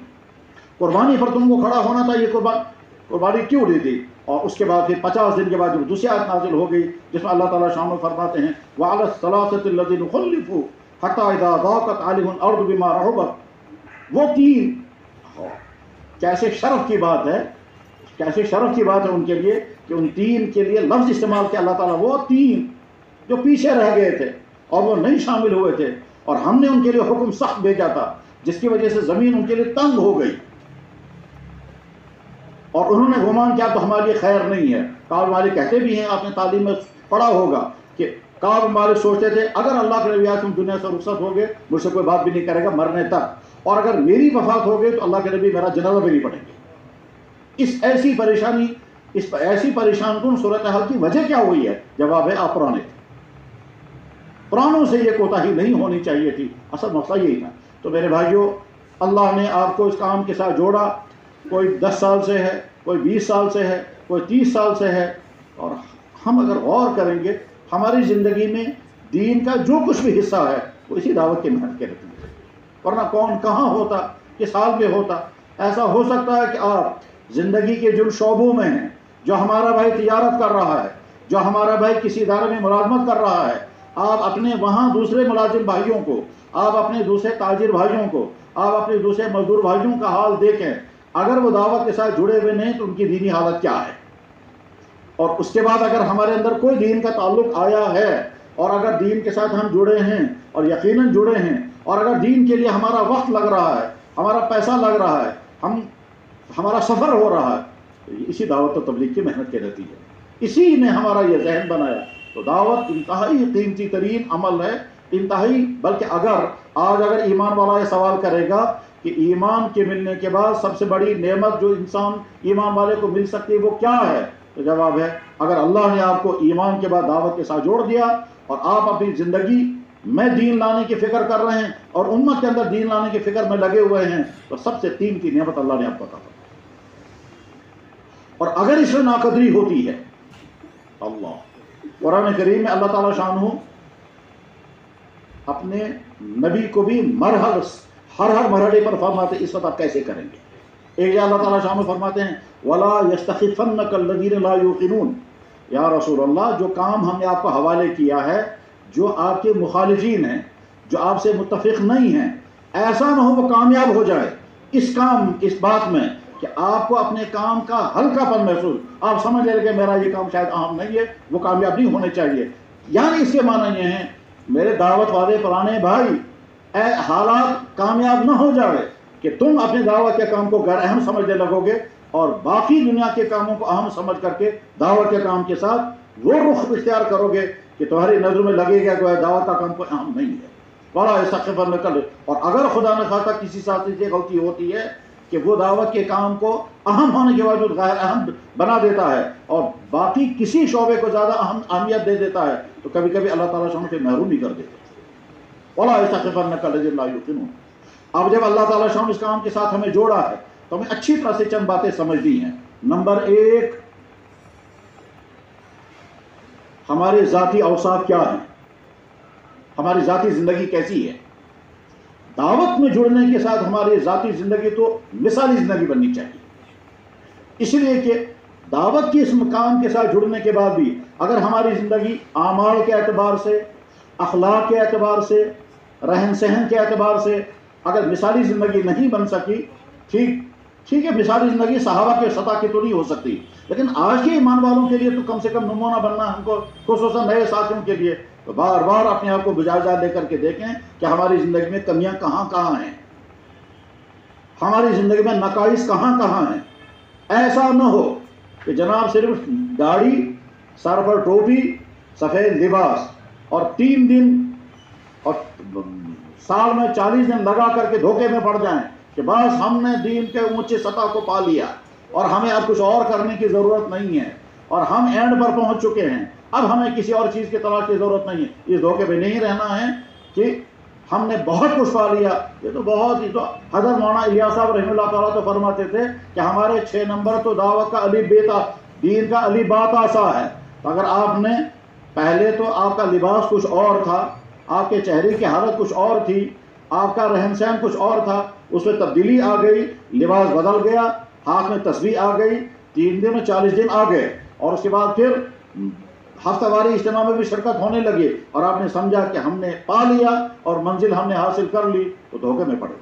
قربانی پر تم کو کھڑا ہونا تھا، یہ قربانی کیوں دی تھی؟ اور اس کے بعد پھر 50 دن کے بعد جب دوسری آیت نازل ہو گئی جس میں اللہ تعالیٰ شان میں فرماتے ہیں وَعَلَى الثَّلَاثَةِ الَّذِينَ خُلِّفُوا حَتَّى إِذَا ضَاقَتْ عَلَيْهِمُ الْأَرْضُ بِمَا رَحُبَتْ، وہ تین کیسے شرف کی بات ہے، کیسے شرف کی بات ہے ان کے لیے کہ ان تین کے لیے لفظ استعمال کیا اللہ تعالیٰ، وہ تین جو پیچھے رہ گئے تھے اور وہ نہیں شامل ہوئے تھے، اور ہم نے ان کے لیے حکم سخت بھیجا تھا جس کی وجہ سے زمین ان کے لیے تنگ ہو گئی۔ اور انہوں نے گمان کیا تو ہمارے لیے خیر نہیں ہے۔ کعب مالک کہتے بھی ہیں، آپ نے تعلیم میں پڑھا ہوگا کہ کعب مالک سوچتے تھے اگر اللہ کے نبی تم دنیا سے رخصت ہو گئے مجھ سے کوئی بات بھی نہیں کرے گا مرنے تک، اور اگر میری وفات ہو گئی تو اللہ کے نبی میرا جنازہ بھی نہیں پڑھیں گے۔ اس ایسی پریشان کن صورتحال کی وجہ کیا ہوئی ہے؟ جواب ہے آپ پرانے تھے، پرانوں سے یہ کوتاہی نہیں ہونی چاہیے تھی، اصل مسئلہ یہی تھا۔ تو میرے بھائیوں، اللہ نے آپ کو اس کام کے ساتھ جوڑا، کوئی 10 سال سے ہے، کوئی 20 سال سے ہے، کوئی 30 سال سے ہے، اور ہم اگر غور کریں گے ہماری زندگی میں دین کا جو کچھ بھی حصہ ہے وہ اسی دعوت کے محنت کے نتیجے، ورنہ کون کہاں ہوتا، کس حال میں ہوتا۔ ایسا ہو سکتا ہے کہ آپ زندگی کے جن شعبوں میں ہیں، جو ہمارا بھائی تجارت کر رہا ہے، جو ہمارا بھائی کسی ادارے میں ملازمت کر رہا ہے، آپ اپنے وہاں دوسرے ملازم بھائیوں کو، آپ اپنے دوسرے تاجر بھائیوں کو، آپ اپنے دوسرے مزدور بھائیوں کا حال دیکھیں، اگر وہ دعوت کے ساتھ جڑے ہوئے نہیں تو ان کی دینی حالت کیا ہے۔ اور اس کے بعد اگر ہمارے اندر کوئی دین کا تعلق آیا ہے، اور اگر دین کے ساتھ ہم جڑے ہیں اور یقیناً جڑے ہیں، اور اگر دین کے لیے ہمارا وقت لگ رہا ہے، ہمارا پیسہ لگ رہا ہے، ہمارا سفر ہو رہا ہے، تو یہ اسی دعوت و تبلیغ کی محنت کے نتیجے، اسی نے ہمارا یہ ذہن بنایا۔ تو دعوت انتہائی قیمتی ترین عمل ہے، انتہائی، بلکہ اگر ایمان والا یہ سوال کرے گا کہ ایمان کے ملنے کے بعد سب سے بڑی نعمت جو انسان ایمان والے کو مل سکتی ہے وہ کیا ہے، تو جواب ہے اگر اللہ نے آپ کو ایمان کے بعد دعوت کے ساتھ جوڑ دیا اور آپ اپنی زندگی میں دین لانے کی فکر کر رہے ہیں اور امت کے اندر دین لانے کی فکر میں لگے ہوئے ہیں، تو سب سے قیمتی نعمت اللہ نے آپ کو عطا فرمائی۔ اور اگر اس میں ناقدری ہوتی ہے، اللہ قرآن کریم میں اللہ تعالیٰ شانہ اپنے نبی کو بھی ہر مرحلے پر فرماتے اس وقت آپ کیسے کریں گے۔ ایک جگہ اللہ تعالیٰ شانہ فرماتے ہیں وَلَا يَسْتَخِفَنَّكَ الَّذِينَ لَا يُوقِنُونَ، یا رسول اللہ جو کام ہم نے آپ کو حوالے کیا ہے، جو آپ کے مخالفین ہیں، جو آپ سے متفق نہیں ہیں، ایسا نہ ہو وہ کامیاب ہو جائے اس بات میں کہ آپ کو اپنے کام کا ہلکا پن محسوس، آپ سمجھ لیں کہ میرا یہ کام شاید اہم نہیں ہے، وہ کامیاب نہیں ہونے چاہیے۔ یعنی اس کے معنی یہ ہیں میرے دعوت والے پرانے بھائی، حالات کامیاب نہ ہو جائے کہ تم اپنے دعوت کے کام کو غیر اہم سمجھنے لگو گے اور باقی دنیا کے کاموں کو اہم سمجھ کر کے دعوت کے کام کے ساتھ وہ رخ اختیار کرو گے کہ تمہاری نظر میں لگے گا کہ دعوت کا کام کوئی اہم نہیں ہے۔ بڑا استغفر، اور اگر خدا نہ خواستہ کسی ساتھی سے غلطی ہوتی ہے کہ وہ دعوت کے کام کو اہم ہونے کے باوجود غیر اہم بنا دیتا ہے اور باقی کسی شعبے کو زیادہ اہمیت دے دیتا ہے، تو کبھی کبھی اللہ تعالیٰ شان سے محروم بھی کر دیتا ہے۔ وَلَا يَسْتَخِفَنَّكَ الَّذِينَ لَا يُوقِنُونَ۔ اب جب اللہ تعالیٰ شان اس کام کے ساتھ ہمیں جوڑا ہے تو ہمیں اچھی طرح سے چند باتیں سمجھنی ہیں۔ نمبر 1، ہمارے ذاتی اوصاف کیا ہیں، ہماری ذاتی زندگی کیسی ہے۔ دعوت میں جڑنے کے ساتھ ہماری ذاتی زندگی تو مثالی زندگی بننی چاہیے، اس لیے کہ دعوت کی اس مقام کے ساتھ جڑنے کے بعد بھی اگر ہماری زندگی اعمال کے اعتبار سے، اخلاق کے اعتبار سے، رہن سہن کے اعتبار سے اگر مثالی زندگی نہیں بن سکی، ٹھیک ہے، مثالی زندگی صحابہ کے سطح کی تو نہیں ہو سکتی، لیکن آج کے ایمان والوں کے لیے تو کم سے کم نمونہ بننا ہم کو، خصوصاً نئے ساتھیوں کے لیے، تو بار بار اپنے آپ کو بجائزہ لے کر کے دیکھیں کہ ہماری زندگی میں کمیاں کہاں کہاں ہیں، ہماری زندگی میں نقائص کہاں کہاں ہیں۔ ایسا نہ ہو کہ جناب صرف داڑھی، سر پر ٹوپی، سفید لباس اور 3 دن اور سال میں 40 دن لگا کر کے دھوکے میں پڑ جائیں کہ بس ہم نے دین کے اونچے سطح کو پا لیا اور ہمیں اب کچھ اور کرنے کی ضرورت نہیں ہے اور ہم اینڈ پر پہنچ چکے ہیں، اب ہمیں کسی اور چیز کی تلاش کی ضرورت نہیں ہے۔ اس دھوکے میں نہیں رہنا ہے کہ ہم نے بہت کچھ پا لیا۔ یہ تو بہت ہی تو حضرت مولانا الیاس صاحب رحمہ اللہ تعالیٰ تو فرماتے تھے کہ ہمارے 6 نمبر تو دعوت کا علی بیتا، دین کا علی باتا سا ہے۔ اگر آپ نے پہلے تو آپ کا لباس کچھ اور تھا، آپ کے چہرے کی حالت کچھ اور تھی، آپ کا رہن سہن کچھ اور تھا، اس میں تبدیلی آ گئی، لباس بدل گیا، ہاتھ میں تسبیح آ گئی، 3 دن میں 40 دن آ گئے، اور اس کے بعد پھر ہفتہ واری اجتماع میں بھی شرکت ہونے لگی اور آپ نے سمجھا کہ ہم نے پا لیا اور منزل ہم نے حاصل کر لی، تو دھوکے میں پڑے۔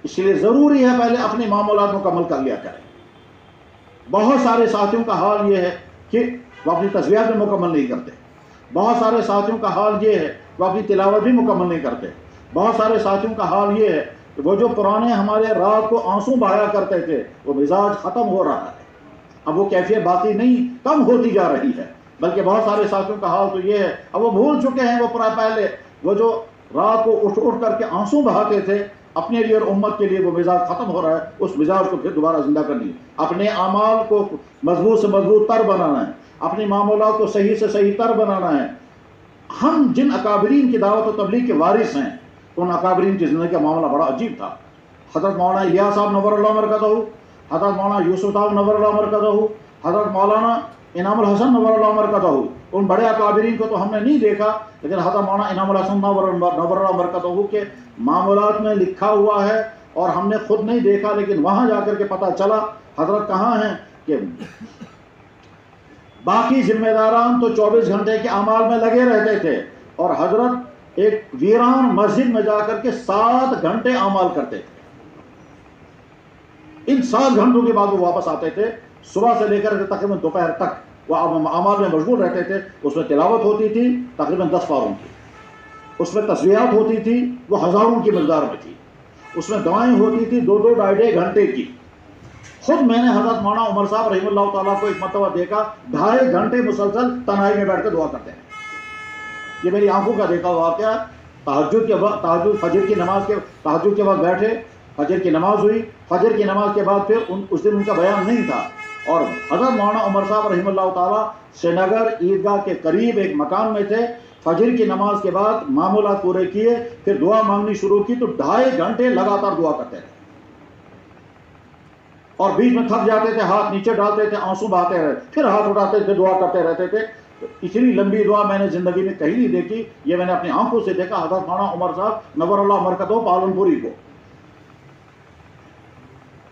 اس لیے ضروری ہے پہلے اپنے معمولات مکمل کر لیا کریں۔ بہت سارے ساتھیوں کا حال یہ ہے کہ وہ اپنی تسبیحات بھی مکمل نہیں کرتے، بہت سارے ساتھیوں کا حال یہ ہے وہ اپنی تلاوت بھی مکمل نہیں کرتے، بہت سارے ساتھیوں کا حال یہ ہے کہ وہ جو پرانے ہمارے رات کو آنسو بہایا کرتے تھے وہ مزاج ختم ہو رہا ہے، اب وہ کیفیت باقی نہیں، کم ہوتی جا رہی ہے، بلکہ بہت سارے ساتھیوں کا حال تو یہ ہے اب وہ بھول چکے ہیں وہ پہلے وہ جو رات کو اٹھ کر کے آنسو بہاتے تھے اپنے لیے اور امت کے لیے، وہ مزاج ختم ہو رہا ہے، اس مزاج کو پھر دوبارہ زندہ کرنی ہے، اپنے اعمال کو مضبوط سے مضبوط تر بنانا ہے، اپنی معاملات کو صحیح سے صحیح تر بنانا ہے۔ ہم جن اکابرین کی دعوت و تبلیغ کے وارث ہیں ان اکابرین کی زندگی کا معاملہ بڑا عجیب تھا۔ حضرت مولانا الیاس صاحب نور اللہ مرکزہ، حضرت مولانا یوسف صاحب نور اللہ مرکزہ، حضرت مولانا انعام الحسن نور اللہ مرکزہ، ان بڑے اکابرین کو تو ہم نے نہیں دیکھا، لیکن حضرت مولانا انعام الحسن نور اللہ مرکزہ کے معاملات میں لکھا ہوا ہے اور ہم نے خود نہیں دیکھا، لیکن وہاں جا کر کے پتہ چلا حضرت کہاں ہیں کہ باقی ذمہ داران تو 24 گھنٹے کے اعمال میں لگے رہتے تھے اور حضرت ایک ویران مسجد میں جا کر کے 7 گھنٹے اعمال کرتے تھے۔ ان 7 گھنٹوں کے بعد وہ واپس آتے تھے، صبح سے لے کر کے تقریباً دوپہر تک وہ اعمال میں مشغول رہتے تھے۔ اس میں تلاوت ہوتی تھی تقریباً 10 پاروں کی، اس میں تسبیحات ہوتی تھی وہ ہزاروں کی مقدار میں تھی، اس میں دعائیں ہوتی تھی 2-2 ڈھائی گھنٹے کی۔ خود میں نے حضرت مولانا عمر صاحب رحمہ اللہ تعالیٰ کو ایک مرتبہ دیکھا 2.5 گھنٹے مسلسل تنہائی میں بیٹھ کے دعا کرتے ہیں۔ یہ میری آنکھوں کا دیکھا واقعہ۔ تہجد کے وقت، فجر کی نماز کے تہجد کے وقت بیٹھے، فجر کی نماز ہوئی، فجر کی نماز کے بعد پھر اس دن ان کا بیان نہیں تھا، اور حضرت مولانا عمر صاحب رحمہ اللہ تعالیٰ سری نگر عیدگاہ کے قریب ایک مکان میں تھے، فجر کی نماز کے بعد معمولات پورے کیے، پھر دعا مانگنی شروع کی تو 2.5 گھنٹے لگاتار دعا کرتے رہے، اور بیچ میں تھک جاتے تھے، ہاتھ نیچے ڈالتے تھے، آنسو بہاتے رہتے، پھر ہاتھ اٹھاتے تھے، دعا کرتے رہتے تھے۔ اتنی لمبی دعا میں نے زندگی میں کہیں نہیں دیکھی، یہ میں نے اپنی آنکھوں سے دیکھا حضرت مولانا عمر صاحب نور اللہ مرکزہ پالن پوری کو۔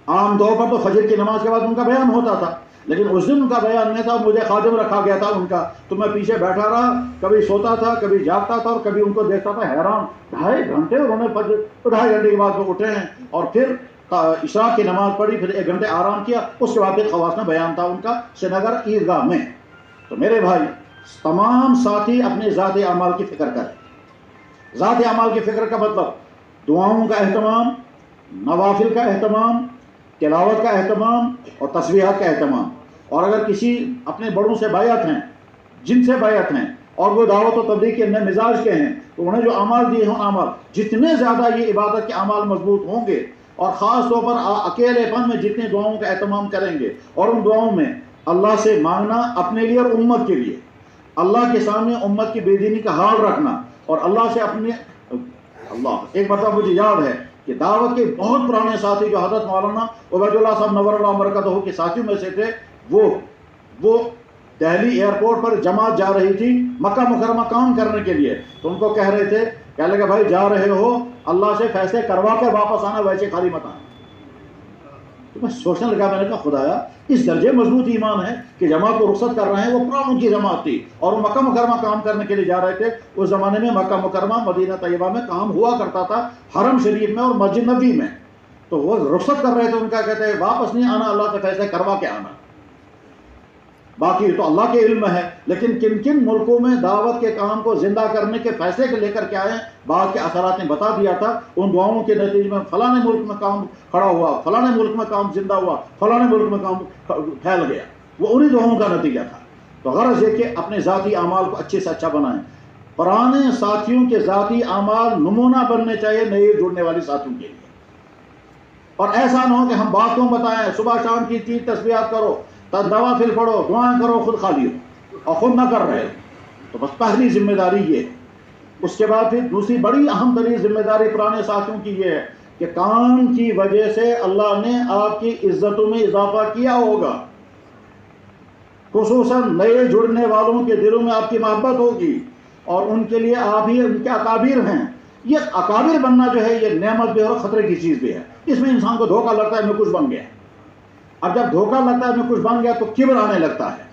عام طور پر تو فجر کی نماز کے بعد ان کا بیان ہوتا تھا، لیکن اس دن ان کا بیان نہیں تھا، مجھے خادم رکھا گیا تھا ان کا، تو میں پیچھے بیٹھا رہا، کبھی سوتا تھا کبھی جاگتا تھا اور کبھی ان کو دیکھتا تھا، حیران 2.5 گھنٹے انہوں نے فجر 2.5 گھنٹے کے بعد وہ اٹھے ہیں، اور پھر عشاء کی نماز پڑھی، پھر 1 گھنٹے آرام کیا، اس کے بعد پھر خواص میں بیان تھا ان کا سری نگر عیدگاہ میں۔ تو میرے بھائی تمام ساتھی اپنے ذاتی اعمال کی فکر کریں۔ ذاتی اعمال کی فکر کا مطلب دعاؤں کا اہتمام، نوافل کا اہتمام، تلاوت کا اہتمام اور تسبیحات کا اہتمام، اور اگر کسی اپنے بڑوں سے بیعت ہیں، جن سے بیعت ہیں اور وہ دعوت و تبلیغ کے نئے مزاج کے ہیں، تو انہیں جو اعمال دیے ہوں اعمال، جتنے زیادہ یہ عبادت کے اعمال مضبوط ہوں گے، اور خاص طور پر اکیلے پن میں جتنے دعاؤں کا اہتمام کریں گے، اور ان دعاؤں میں اللہ سے مانگنا اپنے لیے اور امت کے لیے، اللہ کے سامنے امت کی بے دینی کا حال رکھنا، اور اللہ سے اپنے ایک مرتبہ مجھے یاد ہے کہ دعوت کے بہت پرانے ساتھی جو حضرت مولانا عبید اللہ صاحب نور اللہ مرکزہ کے ساتھیوں میں سے تھے، وہ دہلی ایئرپورٹ پر جماعت جا رہی تھی مکہ مکرمہ کام کرنے کے لیے، تو ان کو کہہ رہے تھے، کہنے لگا بھائی جا رہے ہو اللہ سے فیصلے کروا کے واپس آنا، ویسے خالی مت آنا۔ تو میں سوچنے لگا، میں نے کہا خدایا اس درجے مضبوط ایمان ہے کہ جماعت کو رخصت کر رہے ہیں، وہ پرانوں کی جماعت تھی اور وہ مکہ مکرمہ کام کرنے کے لیے جا رہے تھے۔ اس زمانے میں مکہ مکرمہ مدینہ طیبہ میں کام ہوا کرتا تھا، حرم شریف میں اور مسجد نبوی میں، تو وہ رخصت کر رہے تھے، ان کا کہتے ہیں واپس نہیں آنا، اللہ سے فیصلے کروا کے آنا۔ باقی تو اللہ کے علم میں ہے، لیکن کن کن ملکوں میں دعوت کے کام کو زندہ کرنے کے فیصلے کو لے کر کے آئے، بعد کے اثرات نے بتا دیا تھا، ان دعاؤں کے نتیجے میں فلاں ملک میں کام کھڑا ہوا، فلاں ملک میں کام زندہ ہوا، فلاں ملک میں کام پھیل گیا، وہ انہی دعاؤں کا نتیجہ تھا۔ تو غرض یہ کہ اپنے ذاتی اعمال کو اچھے سے اچھا بنائیں۔ پرانے ساتھیوں کے ذاتی اعمال نمونہ بننے چاہیے نئے جڑنے والے ساتھیوں کے لیے، اور ایسا نہ ہو کہ ہم باتوں بتائیں، صبح شام کی 3 تسبیحات کرو، نوافل پڑھو، دعائیں کرو، خود خالی ہو اور خود نہ کر رہے۔ تو بس پہلی ذمہ داری یہ ہے۔ اس کے بعد پھر دوسری بڑی اہم ترین ذمہ داری پرانے ساتھیوں کی یہ ہے کہ کام کی وجہ سے اللہ نے آپ کی عزتوں میں اضافہ کیا ہوگا، خصوصاً نئے جڑنے والوں کے دلوں میں آپ کی محبت ہوگی، اور ان کے لیے آپ ہی ان کے اکابر ہیں۔ یہ اکابر بننا جو ہے یہ نعمت بھی اور خطرے کی چیز بھی ہے۔ اس میں انسان کو دھوکہ لگتا ہے میں کچھ بن گیا، اب جب دھوکہ لگتا ہے میں کچھ بن گیا تو کبر آنے لگتا ہے،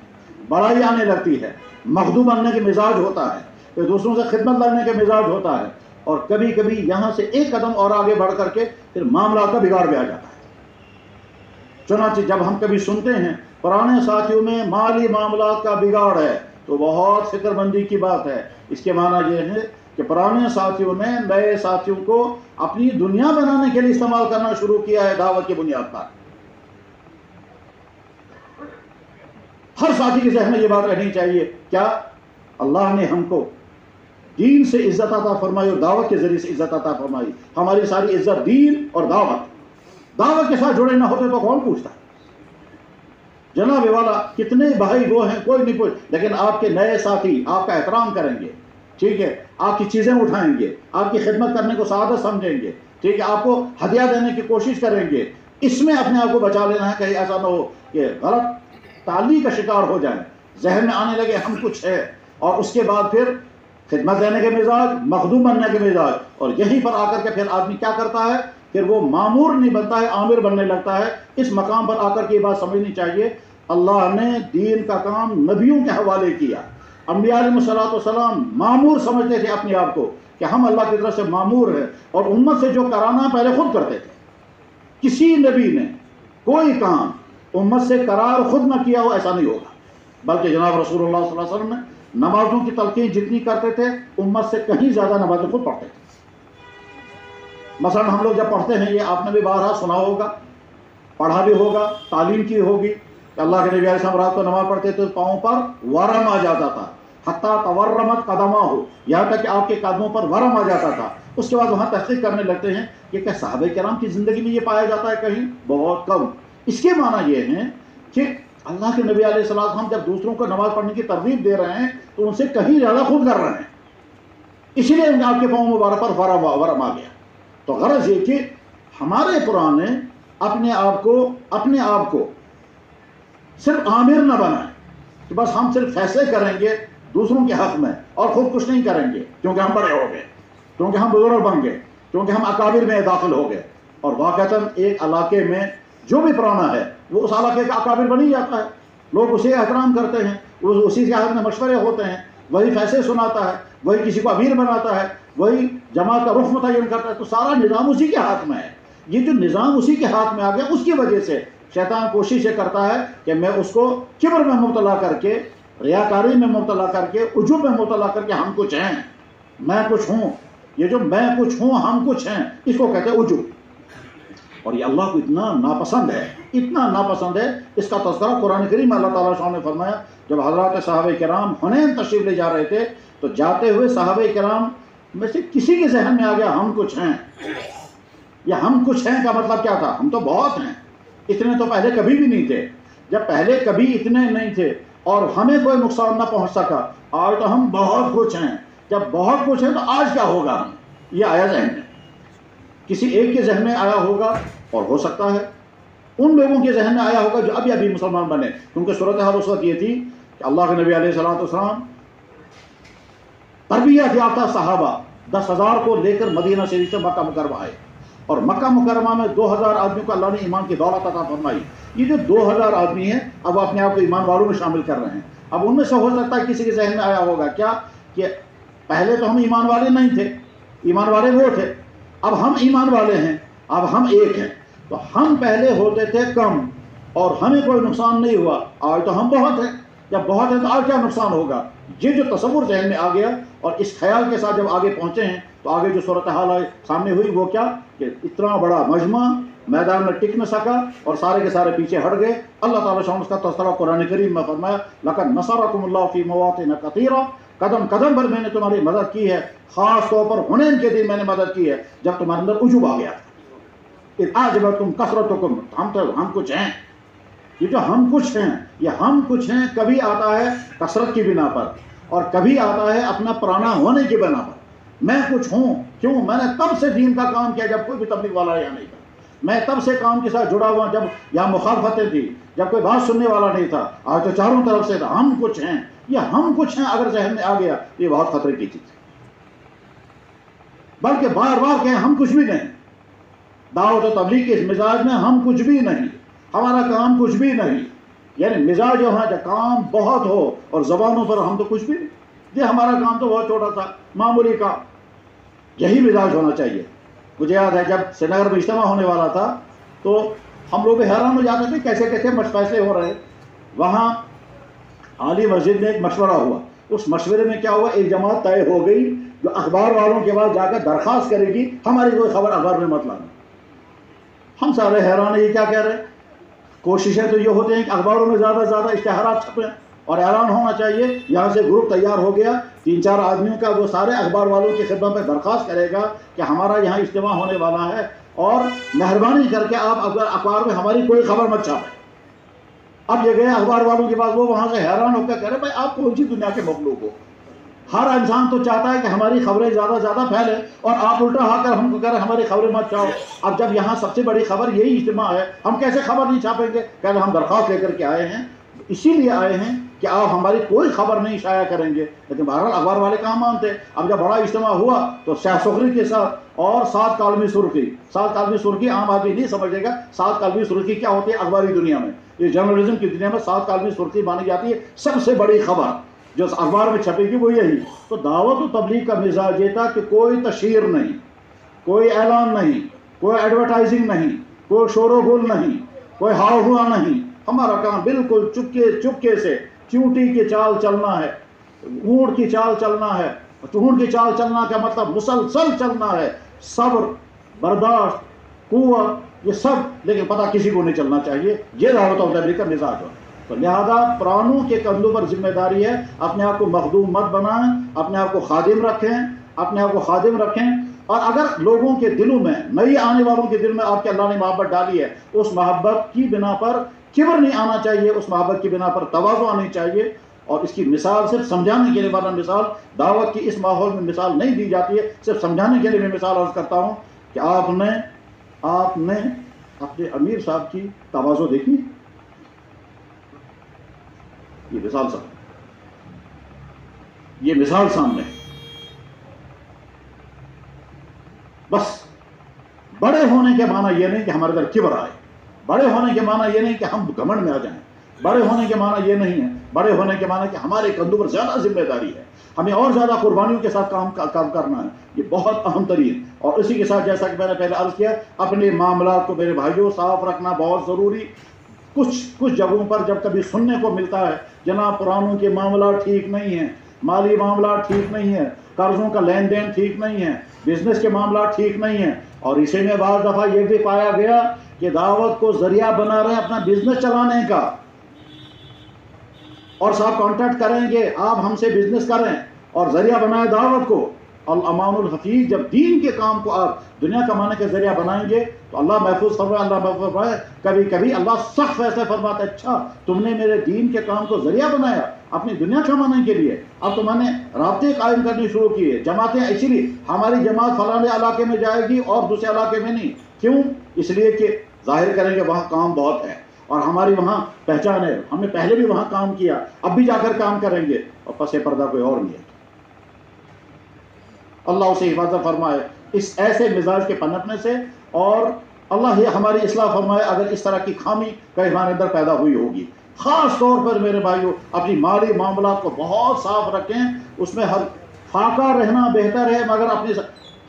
بڑائی آنے لگتی ہے، مخدوم بننے کے مزاج ہوتا ہے، پھر دوسروں سے خدمت کرنے کے مزاج ہوتا ہے، اور کبھی کبھی یہاں سے ایک قدم اور آگے بڑھ کر کے پھر معاملات کا بگاڑ بھی آ جاتا ہے۔ چنانچہ جب ہم کبھی سنتے ہیں پرانے ساتھیوں میں مالی معاملات کا بگاڑ ہے تو بہت فکر مندی کی بات ہے۔ اس کے معنی یہ ہے کہ پرانے ساتھیوں نے نئے ساتھیوں کو اپنی دنیا بنانے کے لیے استعمال کرنا شروع کیا ہے دعوت کی بنیاد پر. ہر ساتھی کے ذہن میں یہ بات رہنی چاہیے کیا اللہ نے ہم کو دین سے عزت عطا فرمائی اور دعوت کے ذریعے سے عزت عطا فرمائی. ہماری ساری عزت دین اور دعوت کے ساتھ جڑے نہ ہوتے تو کون پوچھتا ہے؟ جناب والا کتنے بھائی وہ ہیں کوئی نہیں پوچھ، لیکن آپ کے نئے ساتھی آپ کا احترام کریں گے، ٹھیک ہے، آپ کی چیزیں اٹھائیں گے، آپ کی خدمت کرنے کو سعادت سمجھیں گے، ٹھیک ہے، آپ کو ہدیہ دینے کی کوشش کریں گے. اس میں اپنے آپ کو بچا لینا ہے کہیں ایسا نہ ہو کہ غلط تعلیق کا شکار ہو جائیں، ذہن میں آنے لگے ہم کچھ ہے، اور اس کے بعد پھر خدمت دینے کے مزاج، مخدوم بننے کے مزاج، اور یہیں پر آ کر کے پھر آدمی کیا کرتا ہے، پھر وہ مامور نہیں بنتا ہے، عامر بننے لگتا ہے. اس مقام پر آ کر کے یہ بات سمجھنی چاہیے اللہ نے دین کا کام نبیوں کے حوالے کیا. انبیاء علیہ السلام مامور سمجھتے تھے اپنے آپ کو کہ ہم اللہ کی طرف سے مامور ہیں، اور امت سے جو کرانا پہلے خود کرتے تھے. کسی نبی نے کوئی کام امت سے قرار خود نہ کیا ہو ایسا نہیں ہوگا، بلکہ جناب رسول اللہ صلی اللہ علیہ وسلم نے نمازوں کی تلقین جتنی کرتے تھے امت سے کہیں زیادہ نمازیں خود پڑھتے تھے. مثلا ہم لوگ جب پڑھتے ہیں، یہ آپ نے بھی بارہا سنا ہوگا، پڑھا بھی ہوگا، تعلیم کی ہوگی کہ اللہ کے نبی علیہ السلام رات کو نماز پڑھتے تھے تو پاؤں پر ورم آ جاتا تھا، حتیٰ تورمت قدمہ ہو، یہاں تک کہ آپ کے قدموں پر ورم آ جاتا تھا. اس کے بعد وہاں تحقیق کرنے لگتے ہیں کہ کیا صحابہ کرام کی زندگی میں یہ پایا جاتا ہے؟ کہیں بہت کم. اس کے معنی یہ ہے کہ اللہ کے نبی علیہ السلام جب دوسروں کو نماز پڑھنے کی ترغیب دے رہے ہیں تو ان سے کہیں زیادہ خود کر رہے ہیں، اسی لیے آپ کے پاؤں مبارک پر ورم آ گیا. تو غرض یہ کہ ہمارے قرآن نے اپنے آپ کو صرف عامر نہ بنائیں کہ بس ہم صرف فیصلے کریں گے دوسروں کے حق میں اور خود کچھ نہیں کریں گے کیونکہ ہم بڑے ہو گئے، کیونکہ ہم بزرگ بن گئے، کیونکہ ہم اکابر میں داخل ہو گئے. اور واقعتاً ایک علاقے میں جو بھی پرانا ہے وہ اس علاقے کا اکابر بن ہی جاتا ہے. لوگ اسے احترام کرتے ہیں، اسی کے حق میں مشورے ہوتے ہیں، وہی فیصلے سناتا ہے، وہی کسی کو امیر بناتا ہے، وہی جماعت کا رخ متعین کرتا ہے. تو سارا نظام اسی کے ہاتھ میں ہے. یہ جو نظام اسی کے ہاتھ میں آ گیا، اس کی وجہ سے شیطان کوشش یہ کرتا ہے کہ میں اس کو کبر میں مبتلا کر کے، ریاکاری میں مبتلا کر کے، عجب میں مبتلا کر کے ہم کچھ ہیں، میں کچھ ہوں. یہ جو میں کچھ ہوں ہم کچھ ہیں، اس کو کہتے ہیں عجب. اور یہ اللہ کو اتنا ناپسند ہے، اتنا ناپسند ہے. اس کا تذکرہ قرآن کریم میں اللہ تعالیٰ صاحب نے فرمایا جب حضرات صحابہ کرام حنین تشریف لے جا رہے تھے تو جاتے ہوئے صحابہ کرام میں سے کسی کے ذہن میں آ گیا ہم کچھ ہیں. یا ہم کچھ ہیں کا مطلب کیا تھا؟ ہم تو بہت ہیں، اتنے تو پہلے کبھی بھی نہیں تھے. جب پہلے کبھی اتنے نہیں تھے اور ہمیں کوئی نقصان نہ پہنچ سکا، آج تو ہم بہت کچھ ہیں. جب بہت کچھ ہے تو آج کیا ہوگا؟ ہم یہ آیا ذہن میں، کسی ایک کے ذہن میں آیا ہوگا، اور ہو سکتا ہے ان لوگوں کے ذہن میں آیا ہوگا جو ابھی مسلمان بنے. کیونکہ صورتحال اس وقت یہ تھی کہ اللہ کے نبی علیہ السلام تربیت یافتہ صحابہ 10,000 کو لے کر مدینہ شریف سے مکہ مکرمہ آئے، اور مکہ مکرمہ میں 2,000 آدمیوں کو اللہ نے ایمان کی دولت عطا فرمائی. یہ جو 2,000 آدمی ہیں اب وہ اپنے آپ کو ایمان والوں میں شامل کر رہے ہیں. اب ان میں سے ہو سکتا ہے کسی کے ذہن میں آیا ہوگا کیا کہ پہلے تو ہم ایمان والے نہیں تھے، ایمان والے وہ تھے، اب ہم ایمان والے ہیں، اب ہم ایک ہیں. تو ہم پہلے ہوتے تھے کم اور ہمیں کوئی نقصان نہیں ہوا، آج تو ہم بہت ہیں. جب بہت ہیں تو آج کیا نقصان ہوگا؟ یہ جو تصور ذہن میں آ گیا، اور اس خیال کے ساتھ جب آگے پہنچے ہیں تو آگے جو صورتحال سامنے ہوئی وہ کیا کہ اتنا بڑا مجمع میدان میں ٹک نہ سکا اور سارے کے سارے پیچھے ہٹ گئے. اللہ تعالیٰ شاہ اس کا تذکرہ قرآن کریم میں فرمایا لَقَدْ نَصَرَكُمُ اللَّهُ فِي مَوَاطِنَ كَثِيرَةٍ، قدم قدم پر میں نے تمہاری مدد کی ہے، خاص طور پر حنین کے دن میں نے مدد کی ہے جب تمہارے اندر عجب آ گیا. اعجبتکم کثرتکم، ہم کچھ ہیں. یہ جو ہم کچھ ہیں، یہ ہم کچھ ہیں کبھی آتا ہے کثرت کی بنا پر اور کبھی آتا ہے اپنا پرانا ہونے کی بنا پر. میں کچھ ہوں کیوں؟ میں نے تب سے دین کا کام کیا جب کوئی بھی تبلیغ والا یہاں نہیں تھا. میں تب سے کام کے ساتھ جڑا ہوا جب یہاں مخالفتیں تھی، جب کوئی بات سننے والا نہیں تھا. آج تو چاروں طرف سے تھا. ہم کچھ ہیں، یہ ہم کچھ ہیں اگر ذہن میں آ گیا یہ بہت خطرے کی چیز ہے. بلکہ بار بار کہیں ہم کچھ بھی نہیں. دعوت و تبلیغ کے اس مزاج میں ہم کچھ بھی نہیں، ہمارا کام کچھ بھی نہیں. یعنی مزاج جو ہے کام بہت ہو اور زبانوں پر ہم تو کچھ بھی نہیں. یہ ہمارا کام تو بہت چھوٹا تھا، معمولی کام. یہی مزاج ہونا چاہیے. مجھے یاد ہے جب سری نگر میں اجتماع ہونے والا تھا تو ہم لوگ حیران ہو جاتے تھے کیسے کیسے فیصلے ہو رہے. وہاں عالی مسجد میں ایک مشورہ ہوا اس مشورے میں کیا ہوا، ایک جماعت طے ہو گئی جو اخبار والوں کے بعد جا کر درخواست کرے گی ہماری کوئی خبر اخبار میں مت لانا۔ ہم سارے حیران ہیں یہ کیا کہہ رہے ہیں۔ کوششیں تو یہ ہوتے ہیں کہ اخباروں میں زیادہ سے زیادہ اشتہارات چھپیں اور اعلان ہونا چاہیے۔ یہاں سے گروپ تیار ہو گیا 3-4 آدمیوں کا، وہ سارے اخبار والوں کی خدمت میں درخواست کرے گا کہ ہمارا یہاں اجتماع ہونے والا ہے اور مہربانی کر کے آپ اخبار میں ہماری کوئی خبر مت چھاپیں۔ اب یہ گئے اخبار والوں کے پاس، وہ وہاں سے حیران ہو کر کہہ رہے بھائی آپ کون سی دنیا کے مخلوق ہو، ہر انسان تو چاہتا ہے کہ ہماری خبریں زیادہ سے زیادہ پھیلیں اور آپ الٹا آ کر ہم کو کہہ رہے ہماری خبریں مت چھاؤ۔ اب جب یہاں سب سے بڑی خبر یہی اجتماع ہے، ہم کیسے خبر نہیں چھاپیں گے؟ کہہ رہے ہم درخواست لے کر کے آئے ہیں، اسی لیے آئے ہیں کہ آپ ہماری کوئی خبر نہیں شائع کریں گے۔ لیکن بہرحال اخبار والے کہاں مانتے۔ اب جب بڑا اجتماع ہوا تو سیاہ سخری کے ساتھ اور 7 کالمی سرخی، 7 کالمی سرخی عام آدمی نہیں سمجھے گا 7 کالمی سرخی کیا ہوتی ہے اخباری دنیا میں۔ یہ جرنلزم کی دنیا میں 7 کالمی سرخی مانی جاتی ہے، سب سے بڑی خبر جو اخبار میں چھپے گی وہ یہی۔ تو دعوت و تبلیغ کا مزاج یہ تھا کہ کوئی تشہیر نہیں، کوئی اعلان نہیں، کوئی ایڈورٹائزنگ نہیں، کوئی شور و گل نہیں، کوئی ہاؤ ہوا نہیں۔ ہمارا کام بالکل چپکے سے چیونٹی کی چال چلنا ہے، اونٹ کی چال چلنا ہے۔ اونٹ کی چال چلنا کا مطلب مسلسل چلنا ہے، صبر، برداشت، قوت، یہ سب، لیکن پتہ کسی کو نہیں چلنا چاہیے۔ یہ دعوت و تبلیغ کا مزاج ہو۔ تو لہذا پرانوں کے کندھوں پر ذمہ داری ہے، اپنے آپ کو مخدوم مت بنائیں، اپنے آپ کو خادم رکھیں، اپنے آپ کو خادم رکھیں۔ اور اگر لوگوں کے دلوں میں، نئی آنے والوں کے دل میں آپ کے اللہ نے محبت ڈالی ہے، اس محبت کی بنا پر کبر نہیں آنا چاہیے، اس محبت کی بنا پر تواضع آنی چاہیے۔ اور اس کی مثال صرف سمجھانے کے لیے، ورنہ مثال دعوت کی اس ماحول میں مثال نہیں دی جاتی ہے، صرف سمجھانے کے لیے میں مثال عرض کرتا ہوں کہ آپ نے اپنے امیر صاحب کی تواضع دیکھی، یہ مثال سامنے۔ بس بڑے ہونے کے معنی یہ نہیں کہ ہمارے اندر کبر آئے، بڑے ہونے کے معنی یہ نہیں کہ ہم گھمنڈ میں آ جائیں، بڑے ہونے کے معنی یہ نہیں ہے، بڑے ہونے کے معنی کہ ہمارے کندھوں پر زیادہ ذمہ داری ہے، ہمیں اور زیادہ قربانیوں کے ساتھ کام کرنا ہے۔ یہ بہت اہم ترین، اور اسی کے ساتھ جیسا کہ میں نے پہلے عرض کیا، اپنے معاملات کو میرے بھائیوں صاف رکھنا بہت ضروری۔ کچھ جگہوں پر جب کبھی سننے کو ملتا ہے جناب پرانوں کے معاملات ٹھیک نہیں ہیں، مالی معاملات ٹھیک نہیں ہیں، قرضوں کا لین دین ٹھیک نہیں ہے، بزنس کے معاملات ٹھیک نہیں ہیں، اور اسی میں بعض دفعہ یہ بھی پایا گیا کہ دعوت کو ذریعہ بنا رہے ہیں اپنا بزنس چلانے کا، اور صاحب کانٹیکٹ کریں گے آپ ہم سے بزنس کریں اور ذریعہ بنائے دعوت کو۔ الامان الحفیظ، جب دین کے کام کو آپ دنیا کمانے کے ذریعہ بنائیں گے تو اللہ محفوظ فرمائے، اللہ محفوظ فرمائے۔ کبھی کبھی اللہ سخت فیصلے فرماتا ہے، اچھا تم نے میرے دین کے کام کو ذریعہ بنایا اپنی دنیا کمانے کے لیے، اب تو میں نے رابطے قائم کرنے شروع کیے، جماعتیں، اسی لیے ہماری جماعت فلانے علاقے میں جائے گی اور دوسرے علاقے میں نہیں۔ کیوں؟ اس لیے کہ ظاہر کریں گے وہاں کام بہت ہے اور ہماری وہاں پہچان ہے، ہم نے پہلے بھی وہاں کام کیا، اب بھی جا کر کام کریں گے، اور پس پردہ کوئی اور نہیں ہے۔ اللہ اسے حفاظت فرمائے اس ایسے مزاج کے پنپنے سے، اور اللہ یہ ہماری اصلاح فرمائے اگر اس طرح کی خامی کہیں ہمارے اندر پیدا ہوئی ہوگی۔ خاص طور پر میرے بھائیوں اپنی مالی معاملات کو بہت صاف رکھیں، اس میں ہر فاقہ رہنا بہتر ہے، مگر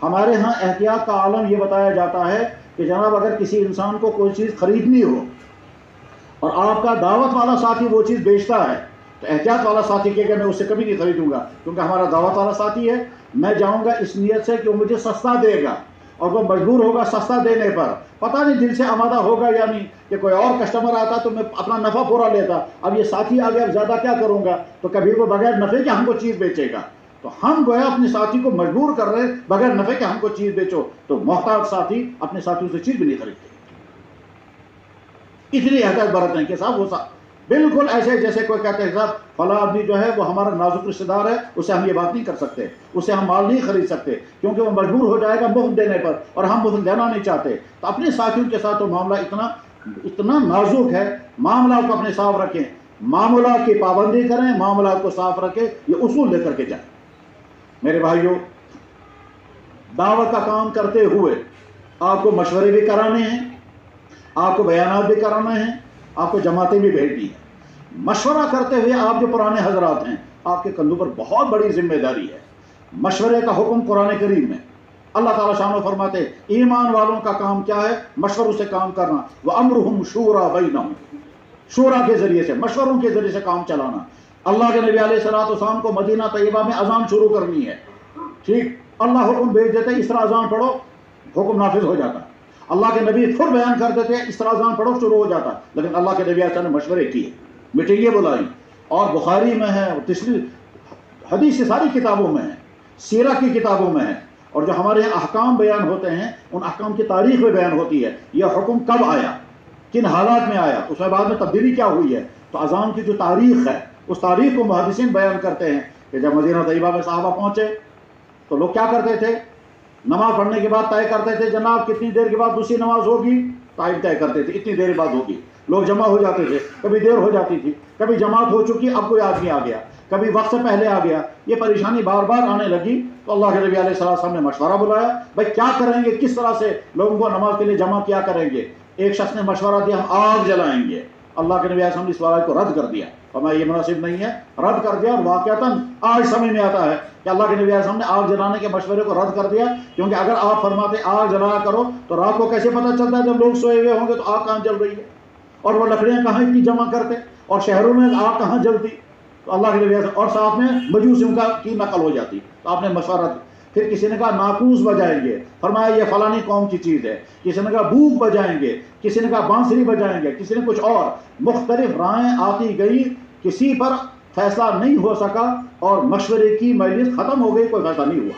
ہمارے ہاں احتیاط کا عالم یہ بتایا جاتا ہے کہ جناب اگر کسی انسان کو کوئی چیز خریدنی ہو اور آپ کا دعوت والا ساتھی وہ چیز بیچتا ہے تو احتیاط والا ساتھی کہے گا میں اس سے کبھی نہیں خریدوں گا، کیونکہ ہمارا دعوت والا ساتھی ہے، میں جاؤں گا اس نیت سے کہ وہ مجھے سستا دے گا، اور وہ مجبور ہوگا سستا دینے پر، پتہ نہیں دل سے آمادہ ہوگا یا نہیں، کہ کوئی اور کسٹمر آتا تو میں اپنا نفع پورا لیتا، اب یہ ساتھی آ گیا اب زیادہ کیا کروں گا، تو کبھی وہ بغیر نفع کے ہم کو چیز بیچے گا، تو ہم گویا اپنے ساتھی کو مجبور کر رہے بغیر نفع کے ہم کو چیز بیچو، تو محتاج ساتھی اپنے ساتھیوں سے چیز بھی نہیں خریدتے۔ اتنی احتیاط برتیں کہ صاحب وہ بالکل ایسے جیسے کوئی کہتے ہیں صاحب فلاں آدمی جو ہے وہ ہمارا نازک رشتہ دار ہے، اسے ہم یہ بات نہیں کر سکتے، اسے ہم مال نہیں خرید سکتے، کیونکہ وہ مجبور ہو جائے گا مفت دینے پر، اور ہم مفت دینا نہیں چاہتے۔ تو اپنے ساتھیوں کے ساتھ تو معاملہ اتنا نازک ہے، معاملات کو اپنے صاف رکھیں، معاملات کی پابندی کریں، معاملات کو صاف رکھیں، یہ اصول لے کر کے جائیں۔ میرے بھائیوں دعوت کا کام کرتے ہوئے آپ کو مشورے بھی کرانے ہیں، آپ کو بیانات بھی کرانے ہیں، آپ کو جماعتیں بھی بھیجنی ہیں۔ مشورہ کرتے ہوئے آپ جو پرانے حضرات ہیں آپ کے کندھوں پر بہت بڑی ذمہ داری ہے۔ مشورے کا حکم قرآن کریم میں اللہ تعالیٰ شان فرماتے ایمان والوں کا کام کیا ہے؟ مشوروں سے کام کرنا، وَأَمْرُهُمْ شُورَى بَيْنَهُمْ، شورا کے ذریعے سے، مشوروں کے ذریعے سے کام چلانا۔ اللہ کے نبی علیہ السلام کو مدینہ طیبہ میں اذان شروع کرنی ہے، ٹھیک، اللہ حکم بھیج دیتے اس طرح اذان پڑھو، حکم نافذ ہو جاتا۔ اللہ کے نبی پھر بیان کر دیتے اس طرح اذان پڑھو، شروع ہو جاتا۔ لیکن اللہ کے نبی علیہ السلام نے مشورے کیے، میٹنگیں بلائی، اور بخاری میں ہے، تشریح حدیث کی ساری کتابوں میں ہے، سیرہ کی کتابوں میں ہے، اور جو ہمارے یہاں احکام بیان ہوتے ہیں ان احکام کی تاریخ میں بیان ہوتی ہے، یہ حکم کب آیا، کن حالات میں آیا، اس میں بعد میں تبدیلی کیا ہوئی ہے۔ تو اذان کی جو تاریخ ہے اس تاریخ کو محدثین بیان کرتے ہیں کہ جب مدینہ طیبہ میں صحابہ پہنچے تو لوگ کیا کرتے تھے، نماز پڑھنے کے بعد طے کرتے تھے جناب کتنی دیر کے بعد دوسری نماز ہوگی، ٹائم طے کرتے تھے اتنی دیر بعد ہوگی، لوگ جمع ہو جاتے تھے، کبھی دیر ہو جاتی تھی، کبھی جماعت ہو چکی اب کوئی آدمی آ گیا، کبھی وقت سے پہلے آ گیا، یہ پریشانی بار بار آنے لگی۔ تو اللہ کے نبی علیہ السلام نے مشورہ بلایا، بھائی کیا کریں گے، کس طرح سے لوگوں کو نماز کے لیے جمع کیا کریں گے۔ ایک شخص نے مشورہ دیا ہم آگ جلائیں گے، اللہ کے نبی علیہ السلام نے اس بات کو رد کر دیا، فرمایا یہ مناسب نہیں ہے، رد کر دیا۔ اور واقعتاً آج سمجھ میں آتا ہے کہ اللہ کے نبی علیہ السلام نے آگ جلانے کے مشورے کو رد کر دیا، کیونکہ اگر آپ فرماتے آگ جلایا کرو تو رات کو کیسے پتہ چلتا ہے جب لوگ سوئے ہوئے ہوں گے تو آگ کہاں جل رہی ہے، اور وہ لکڑیاں کہاں اتنی جمع کرتے، اور شہروں میں آگ کہاں جلتی۔ تو اللہ کے نبی اور ساتھ میں مجوسیوں کی نقل ہو جاتی۔ تو آپ نے مشورہ دیا۔ پھر کسی نے کہا ناقوس بجائیں گے، فرمایا یہ فلانی قوم کی چیز ہے، کسی نے کہا بوق بجائیں گے، کسی نے کہا بانسری بجائیں گے، کسی نے کچھ اور، مختلف رائیں آتی گئی، کسی پر فیصلہ نہیں ہو سکا، اور مشورے کی مجلس ختم ہو گئی، کوئی فیصلہ نہیں ہوا۔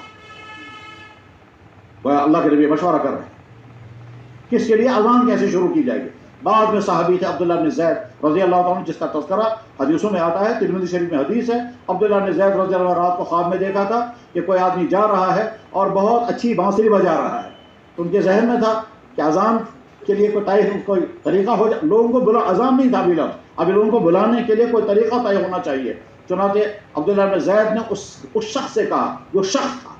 وہ اللہ کے نبی مشورہ کر رہے ہیں کس کے لیے، اذان کیسے شروع کی جائے گی۔ بعد میں صحابی تھے عبداللہ بن زید رضی اللہ عنہ، جس کا تذکرہ حدیثوں میں آتا ہے، ترمذی شریف میں حدیث ہے، عبداللہ بن زید رضی اللہ عنہ رات کو خواب میں دیکھا تھا کہ کوئی آدمی جا رہا ہے اور بہت اچھی بانسری بجا رہا ہے۔ تو ان کے ذہن میں تھا کہ اذان کے لیے کوئی طریقہ ہو جائے، لوگوں کو اذان نہیں تھا ابھی لوگوں کو بلانے کے لیے کوئی طریقہ طے ہونا چاہیے۔ چنانچہ عبداللہ بن زید نے اس شخص سے کہا، جو شخص تھا،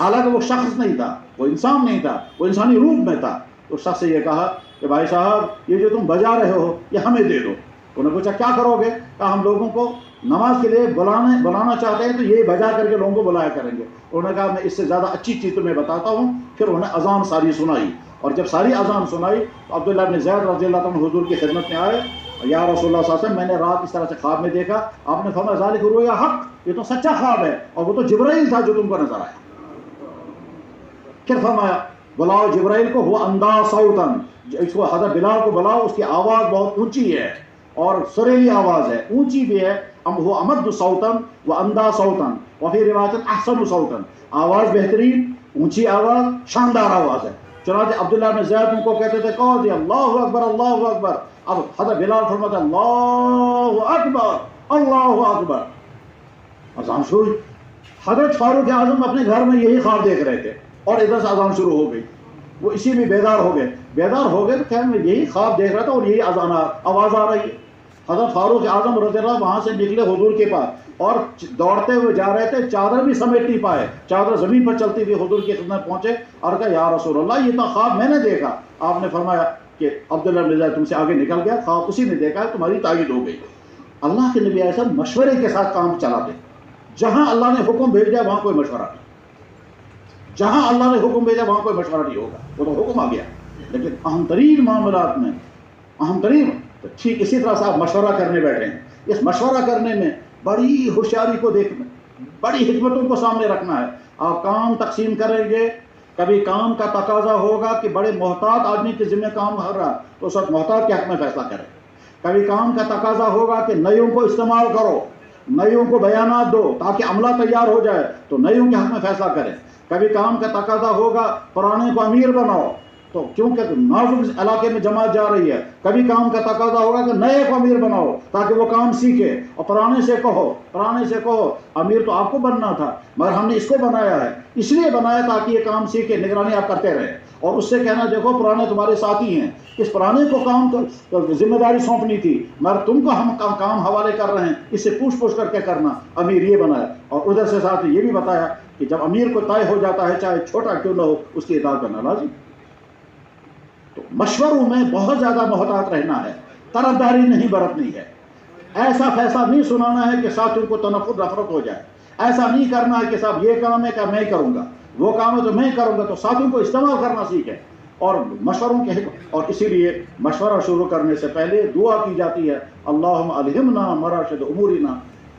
حالانکہ وہ شخص نہیں تھا، وہ انسان نہیں تھا، وہ انسانی روپ میں تھا، اس شخص سے یہ کہا کہ بھائی صاحب یہ جو تم بجا رہے ہو یہ ہمیں دے دو۔ انہوں نے پوچھا کیا کرو گے، کہا ہم لوگوں کو نماز کے لیے بلانا چاہتے ہیں تو یہ بجا کر کے لوگوں کو بلایا کریں گے۔ انہوں نے کہا میں اس سے زیادہ اچھی چیز تمہیں بتاتا ہوں۔ پھر انہوں نے اذان ساری سنائی، اور جب ساری اذان سنائی تو عبداللہ بن زید رضی اللہ عنہ حضور کی خدمت میں آئے، یا رسول اللہ صلی اللہ علیہ وسلم میں نے رات اس طرح سے خواب میں دیکھا، آپ نے فرمایا ذالک رؤیا حق، یہ تو سچا خواب ہے، اور وہ تو جبرائیل تھا جو تم کو نظر آیا۔ پھر فرمایا بلاؤ جبرائیل کو، وہ اندھا صوتاً، اس کو حضرت بلال کو بلاؤ، اس کی آواز بہت اونچی ہے اور سریلی آواز ہے، اونچی بھی ہے، وہ امد صوتاً و اندھا صوتاً وفی روایت احسن صوتاً، آواز بہترین، اونچی آواز، شاندار آواز ہے۔ چنانچہ عبداللہ بن زید ان کو کہتے تھے کہو جی اللہ اکبر اللہ اکبر، اب حضرت بلال فرماتے اللہ اکبر اللہ اکبر، اذان شروع۔ حضرت فاروق اعظم اپنے گھر میں یہی خواب دیکھ رہے تھے اور ادھر سے اذان شروع ہو گئی، وہ اسی میں بیدار ہو گئے تو خیر میں یہی خواب دیکھ رہا تھا اور یہی آواز آ رہی ہے۔ حضرت فاروق اعظم رضی اللہ وہاں سے نکلے حضور کے پاس اور دوڑتے ہوئے جا رہے تھے، چادر بھی سمیٹ نہیں پائے، چادر زمین پر چلتی ہوئی حضور کی خدمت پہنچے اور کہا یا رسول اللہ یہ تو خواب میں نے دیکھا۔ آپ نے فرمایا کہ عبداللہ بن زید تم سے آگے نکل گیا، خواب اسی نے دیکھا ہے، تمہاری تائید ہو گئی۔ اللہ کے نبی ایسا مشورے کے ساتھ کام چلاتے، جہاں اللہ نے حکم بھیجا وہاں کوئی مشورہ نہیں، جہاں اللہ نے حکم بھیجا وہاں کوئی مشورہ نہیں ہوگا، وہ تو حکم آ گیا۔ لیکن اہم ترین معاملات میں اہم ترین، تو ٹھیک اسی طرح سے آپ مشورہ کرنے بیٹھے ہیں، اس مشورہ کرنے میں بڑی ہوشیاری کو دیکھنا، بڑی حکمتوں کو سامنے رکھنا ہے۔ آپ کام تقسیم کریں گے، کبھی کام کا تقاضا ہوگا کہ بڑے محتاط آدمی کے ذمہ کام ہو رہا تو اس وقت محتاط کے حق میں فیصلہ کریں۔ کبھی کام کا تقاضا ہوگا کہ نئیوں کو استعمال کرو، نئیوں کو بیانات دو تاکہ عملہ تیار ہو جائے تو نئیوں کے حق میں فیصلہ کریں۔ کبھی کام کا تقاضا ہوگا پرانے کو امیر بناؤ تو کیونکہ نازک علاقے میں جماعت جا رہی ہے، کبھی کام کا تقاضا ہوگا کہ نئے کو امیر بناؤ تاکہ وہ کام سیکھے، اور پرانے سے کہو امیر تو آپ کو بننا تھا مگر ہم نے اس کو بنایا ہے، اس لیے بنایا تاکہ یہ کام سیکھے، نگرانی آپ کرتے رہیں، اور اس سے کہنا دیکھو پرانے تمہارے ساتھی ہیں، اس پرانے کو کام ذمہ داری سونپنی تھی مگر تم کو ہم کام حوالے کر رہے ہیں، اس سے پوچھ کر کے کرنا، امیر یہ بنایا۔ اور ادھر سے ساتھ یہ بھی بتایا کہ جب امیر کو طے ہو جاتا ہے چاہے چھوٹا کیوں نہ ہو اس کی اطاعت کرنا لازم۔ تو مشوروں میں بہت زیادہ محتاط رہنا ہے، طرفداری نہیں برتنی ہے، ایسا فیصلہ نہیں سنانا ہے کہ ساتھیوں کو تنفر نفرت ہو جائے، ایسا نہیں کرنا ہے کہ صاحب یہ کام ہے کہ میں کروں گا، وہ کام ہے تو میں کروں گا، تو ساتھیوں کو استعمال کرنا سیکھیں اور مشوروں کے اور اسی لیے مشورہ شروع کرنے سے پہلے دعا کی جاتی ہے اللہم الہمنا مراشد امورنا،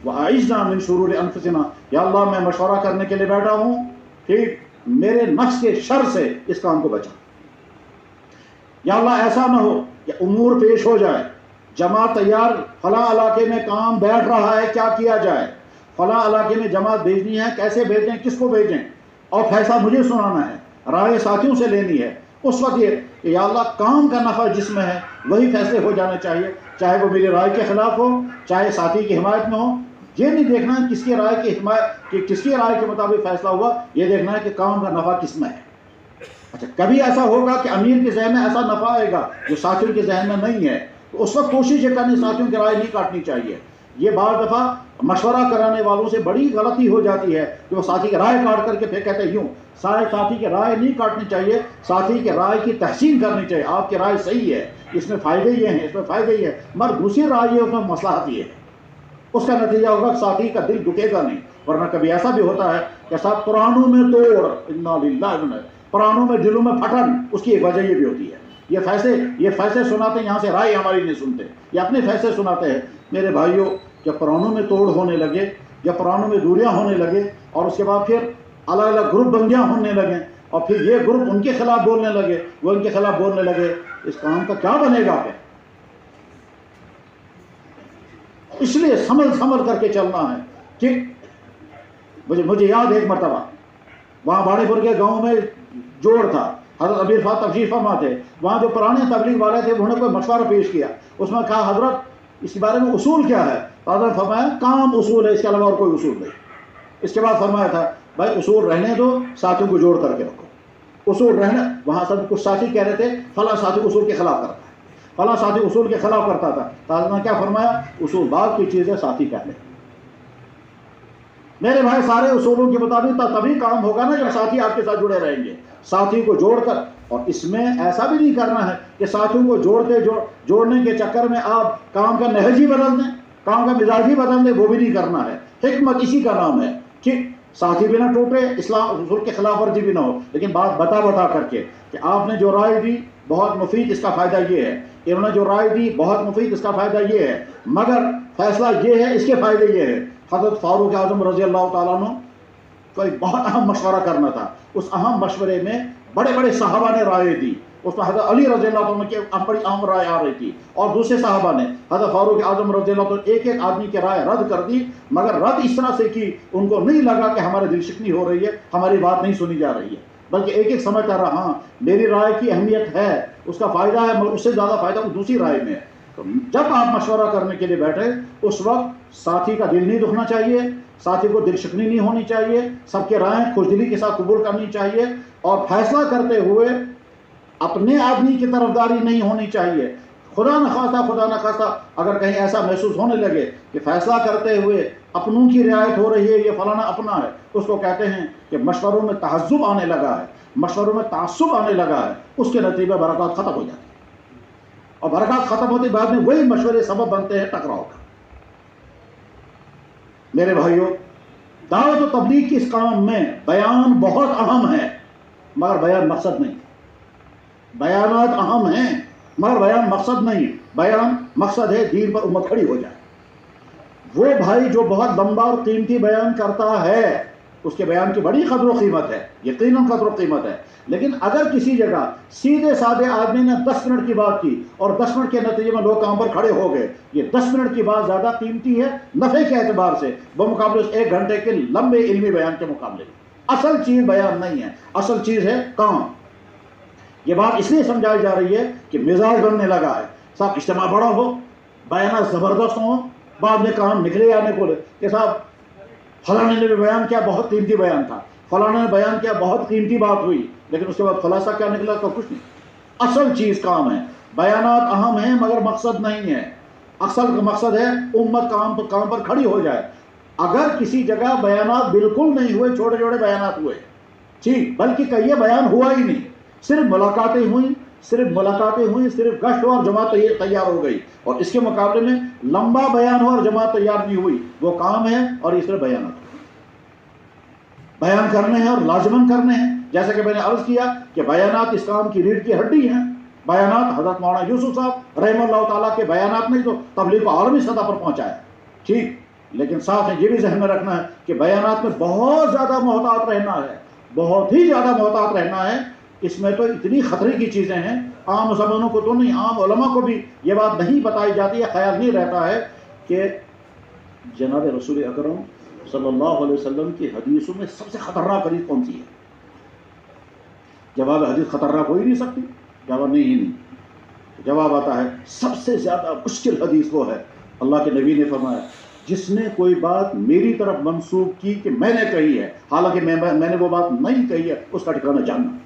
وَأَعِذْنَا مِن شُرُورِ أَنفُسِنَا، یا اللہ میں مشورہ کرنے کے لیے بیٹھا ہوں، ٹھیک، میرے نفس کے شر سے اس کام کو بچا۔ یا اللہ ایسا نہ ہو کہ امور پیش ہو جائے، جماعت تیار، فلاں علاقے میں کام بیٹھ رہا ہے، کیا کیا جائے، فلاں علاقے میں جماعت بھیجنی ہے، کیسے بھیجیں، کس کو بھیجیں، اور فیصلہ مجھے سنانا ہے، رائے ساتھیوں سے لینی ہے۔ اس وقت یہ کہ یا اللہ کام کا نفع جس میں ہے وہی فیصلے ہو جانا چاہیے، چاہے وہ میری رائے کے خلاف ہو، چاہے ساتھی کی حمایت میں ہو۔ یہ نہیں دیکھنا ہے کس کی رائے کی حمایت، کہ کس کی رائے کے مطابق فیصلہ ہوا، یہ دیکھنا ہے کہ کام کا نفع کس میں ہے۔ اچھا کبھی ایسا ہوگا کہ امیر کے ذہن میں ایسا نفع آئے گا جو ساتھیوں کے ذہن میں نہیں ہے، تو اس وقت کوشش یہ کرنی ساتھیوں کی رائے نہیں کاٹنی چاہیے۔ یہ بعض دفعہ مشورہ کرانے والوں سے بڑی غلطی ہو جاتی ہے کہ وہ ساتھی کی رائے کاٹ کر کے پھر کہتے ہیں یوں، ساتھی کی رائے نہیں کاٹنی چاہیے، ساتھی کی رائے کی تحسین کرنی چاہیے۔ آپ کی رائے صحیح ہے، اس میں فائدے یہ ہیں، اس میں فائدے یہ ہیں، مگر دوسری رائے یہ اس میں مصلحت یہ ہے، اس کا نتیجہ ہوگا ساتھی کا دل دکھے گا نہیں۔ ورنہ کبھی ایسا بھی ہوتا ہے کہ صاحب پرانوں میں توڑ، انا للہ، پرانوں میں دلوں میں پھٹن، اس کی ایک وجہ یہ بھی ہوتی ہے، یہ فیصلے سناتے ہیں، یہاں سے رائے ہماری نہیں سنتے، یہ اپنے فیصلے سناتے ہیں۔ میرے بھائیوں، جب پرانوں میں توڑ ہونے لگے، جب پرانوں میں دوریاں ہونے لگے، اور اس کے بعد پھر الگ الگ گروپ بندیاں ہونے لگے، اور پھر یہ گروپ ان کے خلاف بولنے لگے، وہ ان کے خلاف بولنے لگے، اس کام کا کیا بنے گا پھر؟ اس لیے سنبھل کر کے چلنا ہے۔ ٹھیک، مجھے یاد ہے ایک مرتبہ وہاں باڑے پور کے گاؤں میں جوڑ تھا، حضرت امیر فاطر تشریف فرما تھے، وہاں جو پرانے تبلیغ والے تھے انہوں نے کوئی مشورہ پیش کیا، اس میں کہا حضرت اس کے بارے میں اصول کیا ہے؟ حضرت فرمایا کام اصول ہے، اس کے علاوہ اور کوئی اصول نہیں۔ اس کے بعد فرمایا تھا بھائی اصول رہنے دو، ساتھیوں کو جوڑ کر کے رکھو، اصول رہنا۔ وہاں سب کچھ ساتھی کہہ رہے تھے فلاں ساتھی اصول کے خلاف کرتا ہے، فلاں ساتھی اصول کے خلاف کرتا تھا، حضرت نے کیا فرمایا؟ اصول بعد کی چیز ہے، ساتھی پہلے۔ میرے بھائی سارے اصولوں کے مطابق تبھی کام ہوگا نا جب ساتھی آپ کے ساتھ جڑے رہیں گے، ساتھی کو جوڑ کر۔ اور اس میں ایسا بھی نہیں کرنا ہے کہ ساتھیوں کو جوڑنے کے چکر میں آپ کام کا نہج ہی بدل دیں، کام کا مزاج ہی بدل دیں، وہ بھی نہیں کرنا ہے۔ حکمت اسی کا نام ہے کہ ساتھی بھی نہ ٹوٹے، اسلام اصول کے خلاف ورزی بھی نہ ہو، لیکن بات بتا کر کے کہ آپ نے جو رائے دی بہت مفید، اس کا فائدہ یہ ہے، انہوں نے جو رائے دی بہت مفید، اس کا فائدہ یہ ہے، مگر فیصلہ یہ ہے، اس کے فائدے یہ ہے۔ حضرت فاروق اعظم رضی اللہ تعالیٰ عنہ کو ایک بہت اہم مشورہ کرنا تھا، اس اہم مشورے میں بڑے بڑے صحابہ نے رائے دی، اس میں حضرت علی رضی اللہ عنہ کی بڑی اہم رائے آ رہی تھی، اور دوسرے صحابہ نے حضرت فاروق اعظم رضی اللہ عنہ ایک ایک آدمی کی رائے رد کر دی، مگر رد اس طرح سے کی ان کو نہیں لگا کہ ہمارے دل شکنی ہو رہی ہے، ہماری بات نہیں سنی جا رہی ہے، بلکہ ایک ایک سمجھتا رہا ہاں میری رائے کی اہمیت ہے، اس کا فائدہ ہے، مگر اس سے زیادہ فائدہ وہ دوسری رائے میں ہے۔ تو جب آپ مشورہ کرنے کے لیے بیٹھے اس وقت ساتھی کا دل نہیں دکھنا چاہیے، ساتھی کو دل شکنی نہیں ہونی چاہیے، سب کے رائے خوشدلی کے ساتھ قبول کرنی چاہیے، اور فیصلہ کرتے ہوئے اپنے آدمی کی طرفداری نہیں ہونی چاہیے۔ خدا نخواستہ اگر کہیں ایسا محسوس ہونے لگے کہ فیصلہ کرتے ہوئے اپنوں کی رعایت ہو رہی ہے، یہ فلانا اپنا ہے، اس کو کہتے ہیں کہ مشوروں میں تہذب آنے لگا ہے، مشوروں میں تعصب آنے لگا ہے، اس کے نتیجے میں برکات ختم ہو جاتی ہے، اور برکات ختم ہوتے بعد میں وہی مشورے سبب بنتے ہیں ٹکراؤ کا۔ میرے بھائیوں، دعوت و تبلیغ کی اس کام میں بیان بہت اہم ہے، مگر بیان مقصد نہیں۔ بیانات اہم ہیں مگر بیان مقصد نہیں، بیان مقصد ہے دین پر امت کھڑی ہو جائے۔ وہ بھائی جو بہت لمبا اور قیمتی بیان کرتا ہے اس کے بیان کی بڑی قدر و قیمت ہے، یقیناً قدر و قیمت ہے، لیکن اگر کسی جگہ سیدھے سادے آدمی نے 10 منٹ کی بات کی اور 10 منٹ کے نتیجے میں لوگ کام پر کھڑے ہو گئے، یہ 10 منٹ کی بات زیادہ قیمتی ہے نفع کے اعتبار سے بمقابلے اس 1 گھنٹے کے لمبے علمی بیان کے مقابلے میں۔ اصل چیز بیان نہیں ہے، اصل چیز ہے کام۔ یہ بات اس لیے سمجھائی جا رہی ہے کہ مزاج بننے لگا ہے، صاحب اجتماع بڑا ہو، بیانات زبردست ہوں، بعد میں کام نکلے آنے کو کہ صاحب فلانے نے بیان کیا بہت قیمتی بیان تھا، فلانے نے بیان کیا بہت قیمتی بات ہوئی، لیکن اس کے بعد خلاصہ کیا نکلا تو کچھ نہیں۔ اصل چیز کام ہے، بیانات اہم ہیں مگر مقصد نہیں ہے۔ اصل مقصد ہے امت کام پر کھڑی ہو جائے۔ اگر کسی جگہ بیانات بالکل نہیں ہوئے، چھوٹے چھوٹے بیانات ہوئے، ٹھیک، بلکہ کہیں بیان ہوا ہی نہیں، صرف ملاقاتیں ہوئیں، صرف گشت ہوا اور جماعت تیار ہو گئی، اور اس کے مقابلے میں لمبا بیان ہوا اور جماعت تیار نہیں ہوئی، وہ کام ہے اور اس طرح بیانات بیان کرنے ہیں اور لازمن کرنے ہیں۔ جیسا کہ میں نے عرض کیا کہ بیانات اس کام کی ریڑھ کی ہڈی ہیں۔ بیانات حضرت مولانا یوسف صاحب رحمہ اللہ تعالیٰ کے بیانات نے تو تبلیغ کو عالمی سطح پر پہنچایا، ٹھیک، لیکن ساتھ میں یہ بھی ذہن میں رکھنا ہے کہ بیانات میں بہت زیادہ محتاط رہنا ہے، بہت ہی زیادہ محتاط رہنا ہے۔ اس میں تو اتنی خطرے کی چیزیں ہیں، عام مسلمانوں کو تو نہیں، عام علماء کو بھی یہ بات نہیں بتائی جاتی ہے، خیال نہیں رہتا ہے کہ جناب رسول اکرم صلی اللہ علیہ وسلم کی حدیثوں میں سب سے خطرناک حدیث کون سی ہے؟ جواب حدیث خطرناک ہو ہی نہیں سکتی، جواب نہیں ہی نہیں، جواب آتا ہے سب سے زیادہ مشکل حدیث وہ ہے، اللہ کے نبی نے فرمایا جس نے کوئی بات میری طرف منسوب کی کہ میں نے کہی ہے حالانکہ میں نے وہ بات نہیں کہی ہے، اس کا ٹھکانہ جاننا۔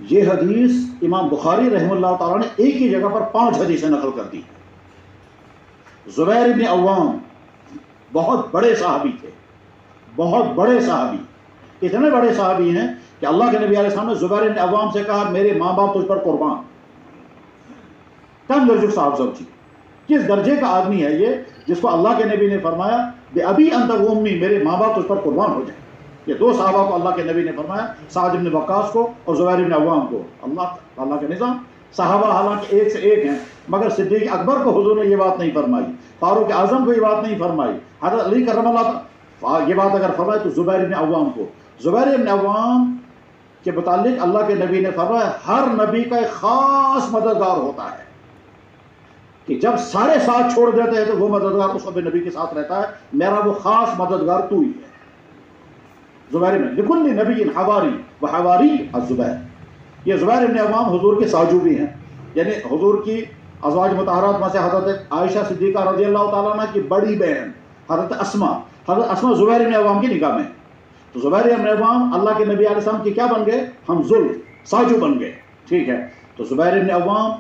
یہ حدیث امام بخاری رحمہ اللہ تعالیٰ نے ایک ہی جگہ پر 5 حدیثیں نقل کر دی۔ زبیر بن عوام بہت بڑے صحابی تھے، بہت بڑے صحابی، اتنے بڑے صحابی ہیں کہ اللہ کے نبی علیہ السلام نے زبیر بن عوام سے کہا میرے ماں باپ تجھ پر قربان۔ کم درجے صاحب سمجھی، کس درجے کا آدمی ہے یہ جس کو اللہ کے نبی نے فرمایا بے ابی انت و امی، میرے ماں باپ تجھ پر قربان ہو جائیں۔ یہ 2 صحابہ کو اللہ کے نبی نے فرمایا، سعد بن وقاص کو اور زبیر بن عوام کو۔ اللہ کے نظام، صحابہ حالانکہ ایک سے ایک ہیں، مگر صدیق اکبر کو حضور نے یہ بات نہیں فرمائی، فاروق اعظم کو یہ بات نہیں فرمائی، حضرت علی کرم اللہ یہ بات اگر فرمائی تو زبیر بن عوام کو۔ زبیر بن عوام کے متعلق اللہ کے نبی نے فرمایا ہر نبی کا ایک خاص مددگار ہوتا ہے کہ جب سارے ساتھ چھوڑ دیتے ہیں تو وہ مددگار اس وقت نبی کے ساتھ رہتا ہے، میرا وہ خاص مددگار تو ہی ہے۔ زبیر میں لکل نبی حواری و حواری الزبیر، یہ زبیر بن عوام حضور کے ساجو بھی ہیں، یعنی حضور کی ازواج مطہرات میں سے حضرت عائشہ صدیقہ رضی اللہ تعالیٰ عنہ کی بڑی بہن حضرت اسما زبیر بن عوام کی نکاح میں، تو زبیر بن عوام اللہ کے نبی علیہ السلام کی کیا بن گئے؟ حمزل، ساجو بن گئے، ٹھیک ہے۔ تو زبیر بن عوام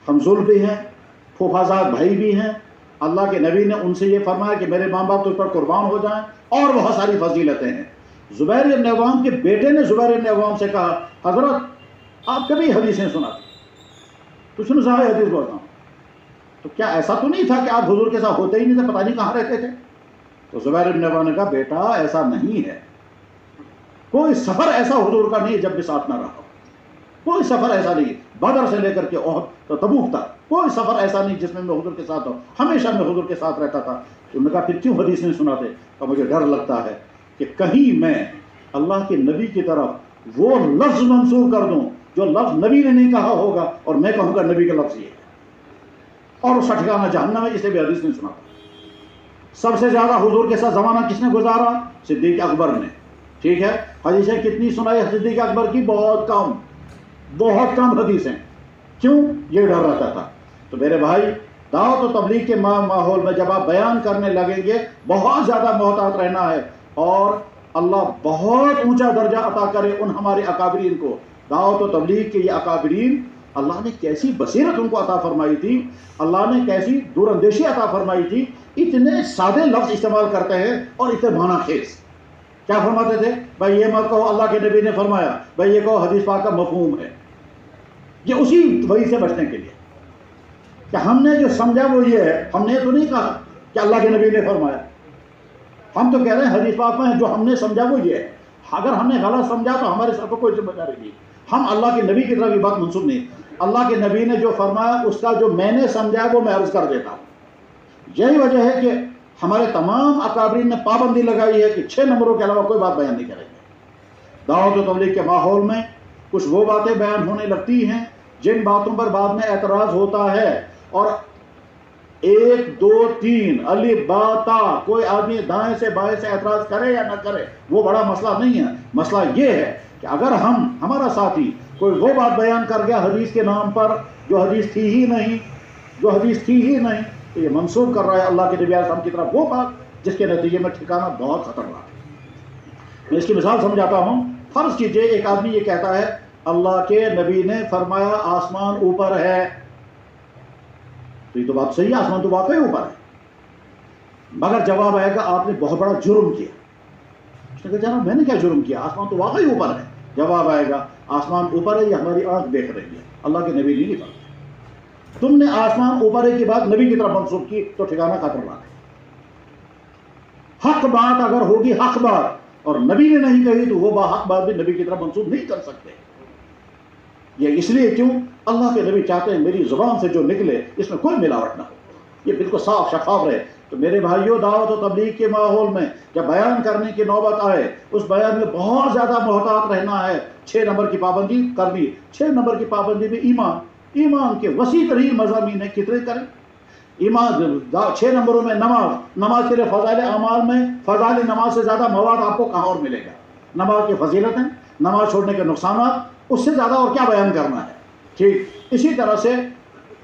حمزل بھی ہیں، پھوپھازاد بھائی بھی ہیں، اللہ کے نبی نے ان سے یہ فرمایا کہ میرے ماں باپ تجھ پر قربان ہو جائیں، اور بہت ساری فضیلتیں ہیں۔ زبیر بن عوام کے بیٹے نے زبیر بن عوام سے کہا حضرت آپ کبھی حدیثیں سناتے تو سنو صاحب حدیث بولتا ہوں، تو کیا ایسا تو نہیں تھا کہ آپ حضور کے ساتھ ہوتے ہی نہیں تھے، پتہ نہیں کہاں رہتے تھے؟ تو زبیر بن عوام نے کہا بیٹا ایسا نہیں ہے، کوئی سفر ایسا حضور کا نہیں جب بھی ساتھ نہ رہا، کوئی سفر ایسا نہیں، بدر سے لے کر کے احد تو تبوک تک کوئی سفر ایسا نہیں جس میں میں حضور کے ساتھ ہوں، ہمیشہ میں حضور کے ساتھ رہتا تھا۔ تو انہوں نے کہا پھر کیوں حدیث نہیں سناتے؟ تو مجھے ڈر لگتا ہے کہ کہیں میں اللہ کے نبی کی طرف وہ لفظ منسوخ کر دوں جو لفظ نبی نے نہیں کہا ہوگا، اور میں کہوں گا نبی کا لفظ یہ ہے، اور اس کا ٹھکانہ جہنم ہے، اسے بھی حدیث نہیں سناتا۔ سب سے زیادہ حضور کے ساتھ زمانہ کس نے گزارا؟ صدیق اکبر نے، ٹھیک ہے۔ حدیثیں کتنی سنائی صدیق اکبر کی؟ بہت کم حدیثیں۔ کیوں؟ یہ ڈر رہتا تھا۔ تو میرے بھائی دعوت و تبلیغ کے ماحول میں جب آپ بیان کرنے لگیں گے بہت زیادہ محتاط رہنا ہے، اور اللہ بہت اونچا درجہ عطا کرے ان ہمارے اکابرین کو۔ دعوت و تبلیغ کے یہ اکابرین اللہ نے کیسی بصیرت ان کو عطا فرمائی تھی، اللہ نے کیسی دور اندیشی عطا فرمائی تھی، اتنے سادے لفظ استعمال کرتے ہیں اور اتنے معنی خیز۔ کیا فرماتے تھے؟ بھائی یہ مت کہو اللہ کے نبی نے فرمایا، بھائی یہ کہو حدیث پاک کا مفہوم ہے، یہ اسی وہی سے بچنے کے لیے کہ ہم نے جو سمجھا وہ یہ ہے، ہم نے تو نہیں کہا کہ اللہ کے نبی نے فرمایا، ہم تو کہہ رہے ہیں حدیث پاک میں جو ہم نے سمجھا وہ یہ ہے، اگر ہم نے غلط سمجھا تو ہمارے سر پر کوئی ذمہ داری نہیں، ہم اللہ کے نبی کی طرف یہ بات منسوب نہیں، اللہ کے نبی نے جو فرمایا اس کا جو میں نے سمجھا وہ میں عرض کر دیتا ہوں۔ یہی وجہ ہے کہ ہمارے تمام اکابرین نے پابندی لگائی ہے کہ 6 نمبروں کے علاوہ کوئی بات بیان نہیں کریں گے۔ دعوت و تبلیغ کے ماحول میں کچھ وہ باتیں بیان ہونے لگتی ہیں جن باتوں پر بعد میں اعتراض ہوتا ہے، اور 1 2 3 الف با تا کوئی آدمی دائیں سے بائیں سے اعتراض کرے یا نہ کرے وہ بڑا مسئلہ نہیں ہے۔ مسئلہ یہ ہے کہ اگر ہمارا ساتھی کوئی وہ بات بیان کر گیا حدیث کے نام پر جو حدیث تھی ہی نہیں، تو یہ منسوب کر رہا ہے اللہ کے نبی علیہ السلام کی طرف وہ بات جس کے نتیجے میں ٹھکانہ بہت خطرناک ہے۔ میں اس کی مثال سمجھاتا ہوں۔ فرض کیجئے ایک آدمی یہ کہتا ہے اللہ کے نبی نے فرمایا آسمان اوپر ہے، تو یہ تو بات صحیح ہے، آسمان تو واقعی اوپر ہے، مگر جواب آئے گا آپ نے بہت بڑا جرم کیا۔ اس نے کہا جناب میں نے کیا جرم کیا؟ آسمان تو واقعی اوپر ہے۔ جواب آئے گا آسمان اوپر ہے یہ ہماری آنکھ دیکھ رہی ہے، اللہ کے نبی نہیں فرمایا۔ تم نے آسمان اوپر ہے کی بات نبی کی طرف منسوخ کی تو ٹھکانہ خطرناک ہے۔ حق بات اگر ہوگی حق بات اور نبی نے نہیں کہی تو وہ حق بات بھی نبی کی طرف منسوخ نہیں کر سکتے۔ یہ اس لیے کیوں؟ اللہ کے نبی چاہتے ہیں میری زبان سے جو نکلے اس میں کوئی ملاوٹ نہ ہو، یہ بالکل صاف شفاف رہے. تو میرے بھائیوں، دعوت و تبلیغ کے ماحول میں جب بیان کرنے کی نوبت آئے، اس بیان میں بہت زیادہ محتاط رہنا ہے. 6 نمبر کی پابندی کرنی. 6 نمبر کی پابندی میں ایمان کے وسیع ترین مضامین ہیں. کتنے کریں ایمان؟ 6 نمبروں میں نماز کے لیے فضائل اعمال میں فضائل نماز سے زیادہ مواد آپ کو کہاں اور ملے گا؟ نماز کی فضیلتیں، نماز چھوڑنے کے نقصانات، اس سے زیادہ اور کیا بیان کرنا ہے. ٹھیک اسی طرح سے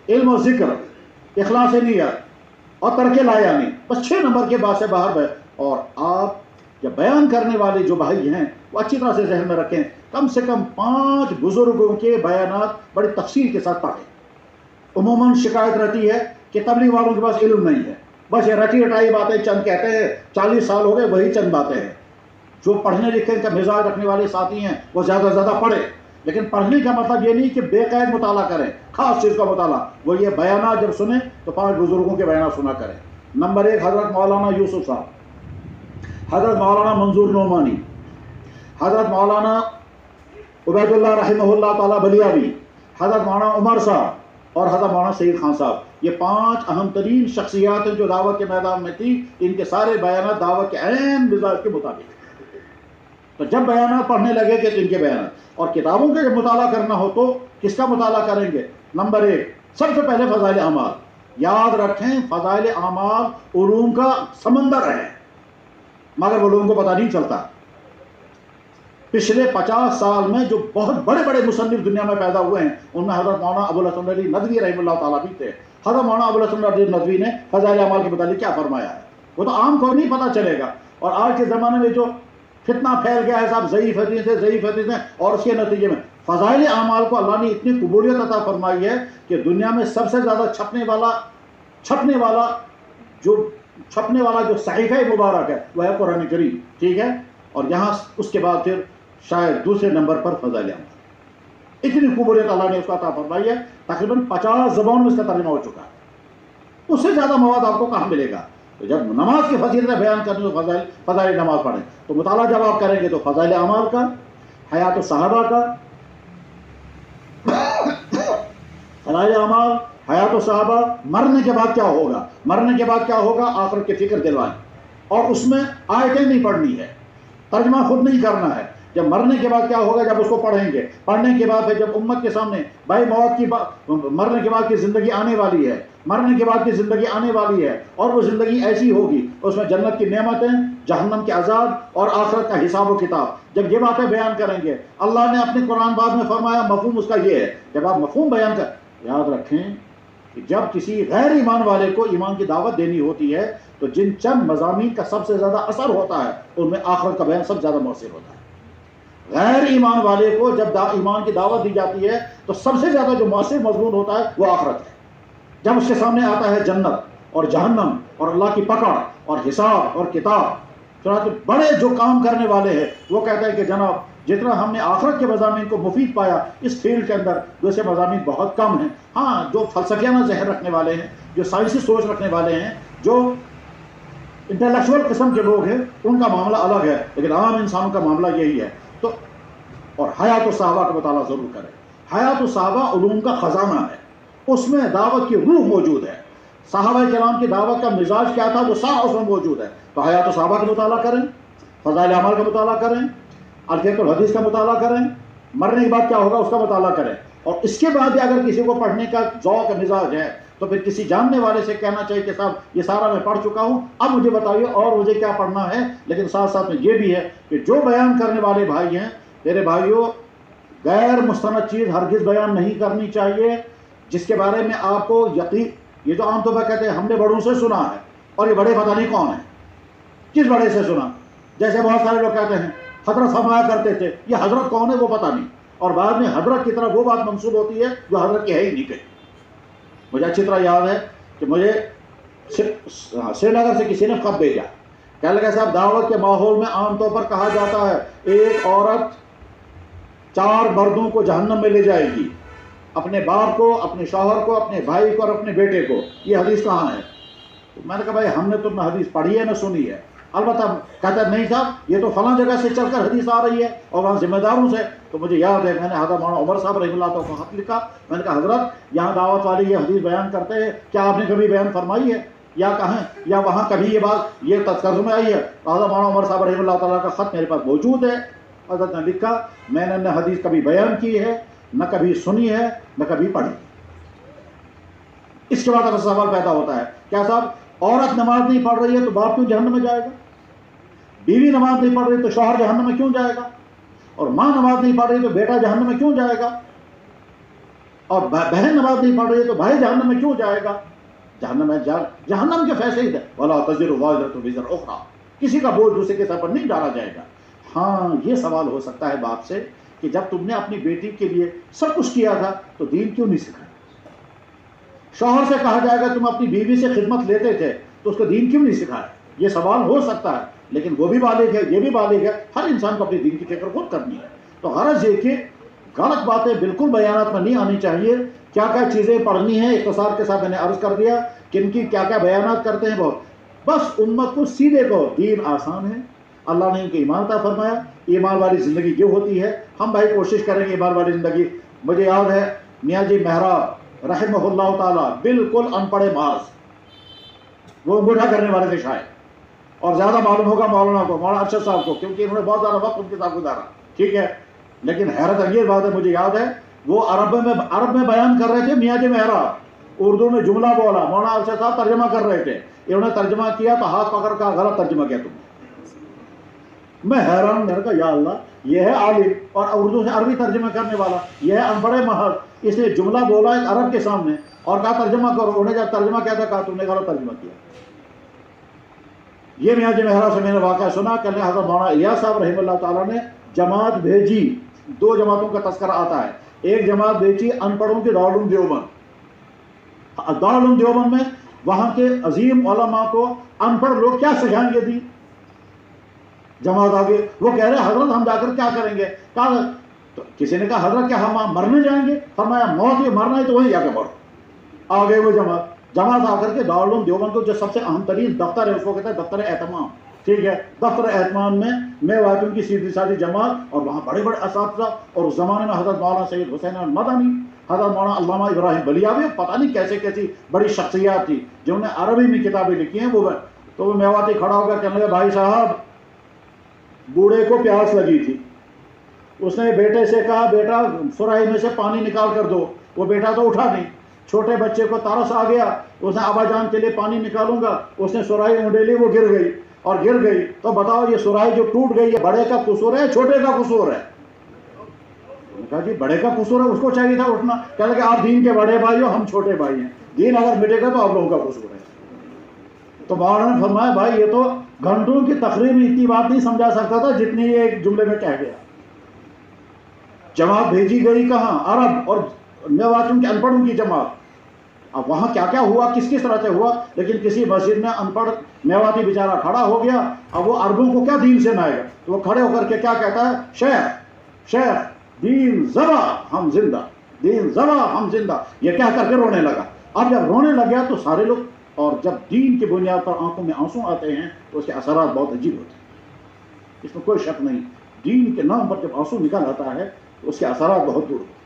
علم و ذکر، اخلاص نیت اور ترک لایانی، بس 6 نمبر کے بعد سے باہر. اور آپ جب بیان کرنے والے جو بھائی ہیں وہ اچھی طرح سے ذہن میں رکھیں، کم سے کم 5 بزرگوں کے بیانات بڑی تفصیل کے ساتھ پڑھیں. عموماً شکایت رہتی ہے کہ تبلیغ والوں کے پاس علم نہیں ہے، بس یہ رٹی رٹائی باتیں چند کہتے ہیں، 40 سال ہو گئے وہی چند باتیں ہیں. جو پڑھنے لکھنے کا مزاج رکھنے والے ساتھی ہیں وہ زیادہ سے زیادہ پڑھیں، لیکن پڑھنے کا مطلب یہ نہیں کہ بے قید مطالعہ کریں. خاص چیز کا مطالعہ وہ یہ بیانات جب سنیں تو 5 بزرگوں کے بیانات سنا کریں. نمبر 1 حضرت مولانا یوسف صاحب، حضرت مولانا منظور نعمانی، حضرت مولانا عبید اللہ رحمہ اللہ تعالیٰ بلیابی، حضرت مولانا عمر صاحب اور حضرت مولانا سعید خان صاحب. یہ 5 اہم ترین شخصیات ہیں جو دعوت کے میدان میں تھی. ان کے سارے بیانات دعوت کے عین مزاج کے مطابق. تو جب بیانات پڑھنے لگے کہ ان کے بیانات اور کتابوں کا جب مطالعہ کرنا ہو تو کس کا مطالعہ کریں گے؟ نمبر 1 سب سے پہلے فضائل اعمال. یاد رکھیں فضائل اعمال علوم کا سمندر ہے، مگر وہ لوگوں کو پتہ نہیں چلتا. پچھلے 50 سال میں جو بہت بڑے بڑے مصنف دنیا میں پیدا ہوئے ہیں ان میں حضرت مولانا ابو الحسن علی ندوی رحمہ اللہ تعالیٰ بھی تھے. حضرت مولانا ابو الحسن علی ندوی نے فضائل اعمال کے متعلق کیا فرمایا ہے وہ تو عام کو نہیں پتہ چلے گا. اور آج کے زمانے میں جو فتنہ پھیل گیا ہے صاحب، ضعیف حدیث ہیں، اور اس کے نتیجے میں فضائل اعمال کو اللہ نے اتنی قبولیت عطا فرمائی ہے کہ دنیا میں سب سے زیادہ چھپنے والا جو صحیفہ مبارک ہے وہ ہے قرآن کریم. ٹھیک ہے، اور یہاں اس کے بعد پھر شاید دوسرے نمبر پر فضائل اعمال. اتنی قبولیت اللہ نے اس کا عطا فرمائی ہے، تقریباً 50 زبانوں میں اس کا ترجمہ ہو چکا ہے. اس سے زیادہ مواد آپ کو کہاں ملے گا؟ تو جب نماز کی فضیلتیں بیان کرنے تو فضائل نماز پڑھیں. تو مطالعہ جب آپ کریں گے تو فضائل اعمال کا، حیات الصحابہ کا، فضائل اعمال، حیات الصحابہ. مرنے کے بعد کیا ہوگا؟ آخرت کی فکر دلوائیں. اور اس میں آیتیں نہیں پڑھنی ہے، ترجمہ خود نہیں کرنا ہے. جب مرنے کے بعد کیا ہوگا؟ جب اس کو پڑھیں گے، پڑھنے کے بعد جب امت کے سامنے بھائی مرنے کے بعد کی زندگی آنے والی ہے، اور وہ زندگی ایسی ہوگی اس میں جنت کی نعمتیں، جہنم کے عذاب اور آخرت کا حساب و کتاب. جب یہ باتیں بیان کریں گے، اللہ نے اپنے قرآن پاک میں فرمایا مفہوم اس کا یہ ہے. جب آپ مفہوم بیان یاد رکھیں کہ جب کسی غیر ایمان والے کو ایمان کی دعوت دینی ہوتی ہے تو جن چند مضامین کا سب سے زیادہ اثر ہوتا ہے ان میں آخرت کا بیان سب سے زیادہ مؤثر ہوتا ہے. غیر ایمان والے کو جب ایمان کی دعوت دی جاتی ہے تو سب سے زیادہ جو مؤثر مضمون ہوتا ہے وہ آخرت ہے. جب اس کے سامنے آتا ہے جنت اور جہنم اور اللہ کی پکڑ اور حساب اور کتاب، چنانچہ بڑے جو کام کرنے والے ہیں وہ کہتے ہیں کہ جناب جتنا ہم نے آخرت کے مضامین کو مفید پایا اس فیلڈ کے اندر دوسرے مضامین بہت کم ہیں. ہاں، جو فلسفیانہ ذہن رکھنے والے ہیں، جو سائنسی سوچ رکھنے والے ہیں، جو انٹلیکچوئل قسم کے لوگ ہیں ان کا معاملہ الگ ہے، لیکن عام انسانوں کا معاملہ یہی ہے. تو اور حیات الصحابہ کا مطالعہ ضرور کریں. حیات الصحابہ علوم کا خزانہ ہے، اس میں دعوت کی روح موجود ہے. صحابہ کرام کی دعوت کا مزاج کیا تھا وہ سارا اس میں موجود ہے. تو حیات الصحابہ کا مطالعہ کریں، فضائل اعمال کا مطالعہ کریں، الفقہ الحدیث کا مطالعہ کریں، مرنے کے بعد کیا ہوگا اس کا مطالعہ کریں. اور اس کے بعد بھی اگر کسی کو پڑھنے کا ذوق مزاج ہے تو پھر کسی جاننے والے سے کہنا چاہیے کہ صاحب یہ سارا میں پڑھ چکا ہوں، اب مجھے بتائیے اور مجھے کیا پڑھنا ہے. لیکن ساتھ ساتھ میں یہ بھی ہے کہ جو بیان کرنے والے بھائی ہیں، میرے بھائیوں، غیر مستند چیز ہرگز بیان نہیں کرنی چاہیے جس کے بارے میں آپ کو یقین. یہ جو عام طور پر کہتے ہیں ہم نے بڑوں سے سنا ہے، اور یہ بڑے پتہ نہیں کون ہیں، کس بڑے سے سنا. جیسے بہت سارے لوگ کہتے ہیں حضرت فرمایا کرتے تھے، یہ حضرت کون ہے وہ پتہ نہیں، اور بعد میں حضرت کی طرف وہ بات منسوب ہوتی ہے جو حضرت کی ہے ہی نہیں کہیں. مجھے اچھی طرح یاد ہے کہ مجھے سری نگر سے کسی نے خط بھیجا، کہنے لگا صاحب دعوت کے ماحول میں عام طور پر کہا جاتا ہے ایک عورت 4 مردوں کو جہنم میں لے جائے گی، اپنے باپ کو، اپنے شوہر کو، اپنے بھائی کو اور اپنے بیٹے کو. یہ حدیث کہاں ہے؟ تو میں نے کہا بھائی ہم نے تو نہ حدیث پڑھی ہے نہ سنی ہے. البتہ کہتا نہیں صاحب یہ تو فلاں جگہ سے چل کر حدیث آ رہی ہے اور وہاں ذمہ داروں سے. تو مجھے یاد ہے میں نے حضرت مولانا عمر صاحب رحمہ اللہ کو خط لکھا. میں نے کہا حضرت یہاں دعوت والے یہ حدیث بیان کرتے ہیں, کیا آپ نے کبھی بیان فرمائی ہے یا کہیں یا وہاں کبھی یہ بات یہ تذکرہ میں آئی ہے؟ حضرت مولانا عمر صاحب رحمہ اللہ تعالیٰ کا خط میرے پاس موجود ہے. حضرت نے لکھا میں نے نہ حدیث کبھی بیان کی ہے, نہ کبھی سنی ہے, نہ کبھی پڑھی. اس کے بعد اگر سوال پیدا ہوتا ہے کیا صاحب عورت نماز نہیں پڑھ رہی ہے تو باپ کیوں جہنم میں جائے گا؟ بیوی نماز نہیں پڑھ رہی تو شوہر جہنم میں کیوں جائے گا؟ اور ماں نماز نہیں پڑھ رہی تو بیٹا جہنم میں کیوں جائے گا؟ اور بہن نماز نہیں پڑھ رہی تو بھائی جہنم میں کیوں جائے گا؟ جہنم کے فیصلے ہی تھے وَلَا تَزِرُ وَازِرَةٌ وِزْرَ أُخْرَىٰ, کسی کا بوجھ دوسرے کے سر پر نہیں ڈالا جائے گا. ہاں یہ سوال ہو سکتا ہے باپ سے کہ جب تم نے اپنی بیٹی کے لیے سب کچھ کیا تھا تو دین کیوں نہیں سکھایا؟ شوہر سے کہا جائے گا تم اپنی بیوی سے خدمت لیتے تھے تو اس کو دین کیوں نہیں سکھایا؟ یہ سوال ہو سکتا ہے, لیکن وہ بھی بالغ ہے, یہ بھی بالغ ہے, ہر انسان کو اپنی دین کی فکر خود کرنی ہے. تو غرض یہ کہ غلط باتیں بالکل بیانات میں نہیں آنی چاہیے. کیا کیا چیزیں پڑھنی ہیں اختصار کے ساتھ میں نے عرض کر دیا, کن کی کیا کیا بیانات کرتے ہیں بہت. بس امت کو سیدھے کو دین آسان ہے, اللہ نے ان کو ایمان عطا فرمایا, ایمان والی زندگی یہ ہوتی ہے. ہم بھائی کوشش کریں گے ایمان والی زندگی. مجھے یاد ہے میاں جی محراب رحمہ اللہ تعالیٰ بالکل ان پڑھے محض, وہ انگوٹھا کرنے والے تھے شاید, اور زیادہ معلوم ہوگا مولانا کو, مولانا ارشد صاحب کو, کیونکہ انہوں نے بہت زیادہ وقت ان کے ساتھ گزارا. ٹھیک ہے, لیکن حیرت انگیز بات ہے مجھے یاد ہے وہ عرب میں بیان کر رہے تھے. میاں جی محراب اردو میں جملہ بولا, مولانا ارشد صاحب ترجمہ کر رہے تھے, انہوں نے ترجمہ کیا تو ہاتھ پکڑ کر غلط ترجمہ کیا تم نے. میں حیران, میں نے کہا یا اللہ یہ ہے عالم اور اردو سے عربی ترجمہ کرنے والا, یہ ہے ان پڑھے محض, اس نے جملہ بولا ایک عرب کے سامنے اور کہا ترجمہ کرو. انہیں جب ترجمہ کیا تھا کہا تم نے غلط ترجمہ کیا. یہ میاں جی محراب سے میں نے واقعہ سنا کہ حضرت مولانا الیاس صاحب رحمہ اللہ تعالیٰ نے جماعت بھیجی. 2 جماعتوں کا تذکرہ آتا ہے. ایک جماعت بھیجی ان پڑھوں کی دارالعلوم دیوبند. دارالعلوم دیوبند میں وہاں کے عظیم علماء کو ان پڑھ لوگ کیا سکھائیں گے دی. جماعت آگے وہ کہہ رہے حضرت ہم جا کر کیا کریں گے. کہا تو کسی نے کہا حضرت کیا ہم مرنے جائیں گے؟ فرمایا موت یہ مرنا ہے تو وہیں جا کے مرو. آگے وہ جماعت آ کر کے دارالعلوم دیوبند کو جو سب سے اہم ترین دفتر ہے اس کو کہتے ہیں دفتر اہتمام. ٹھیک ہے, دفتر اہتمام میں واقع کی سیدھی سادھی جماعت, اور وہاں بڑے بڑے اساتذہ, اور اس زمانے میں حضرت مولانا سید حسین احمد مدنی, حضرت مولانا علامہ ابراہیم بلیاوی, پتہ نہیں کیسے کیسی بڑی شخصیات تھی جنہوں نے عربی میں کتابیں لکھی ہیں. وہ تو وہ میواتی کھڑا ہو کر کہنے لگا بھائی صاحب بوڑھے کو پیاس لگی تھی, اس نے بیٹے سے کہا بیٹا سراہی میں سے پانی نکال کر دو. وہ بیٹا تو اٹھا نہیں. چھوٹے بچے کو ترس آ گیا, اس نے ابا جان کے لیے پانی نکالوں گا, اس نے سراہی اونڈیلی, وہ گر گئی اور گر گئی. تو بتاؤ یہ سراہی جو ٹوٹ گئی ہے بڑے کا قصور ہے چھوٹے کا قصور ہے؟ کہا جی بڑے کا قصور ہے, اس کو چاہیے تھا اٹھنا. کہا کہ آپ دین کے بڑے بھائی ہو, ہم چھوٹے بھائی ہیں, دین اگر مٹے گا تو آپ لوگوں کا قصور ہے. تو مولانا نے فرمایا بھائی یہ تو گھنٹوں کی تقریر میں اتنی بات نہیں سمجھا سکتا تھا جتنی یہ ایک جملے میں کہہ گیا. جماعت بھیجی گئی کہاں؟ عرب, اور میواتوں کے ان پڑھوں کی جماعت. اب وہاں کیا کیا ہوا, کس طرح سے ہوا, لیکن کسی مسجد میں ان پڑھ میواتی بیچارہ کھڑا ہو گیا. اب وہ عربوں کو کیا دین سے نائے گا, تو وہ کھڑے ہو کر کے کیا کہتا ہے, شیخ شیخ دین زبا ہم زندہ, دین زبا ہم زندہ, یہ کہہ کر کے رونے لگا. اب جب رونے لگا تو سارے لوگ, اور جب دین کی بنیاد پر آنکھوں میں آنسو آتے ہیں تو اس کے اثرات بہت عجیب ہوتے ہیں, اس میں کوئی شک نہیں. دین کے نام پر جب آنسو نکل آتا ہے تو اس کے اثرات بہت دور ہوتے ہیں.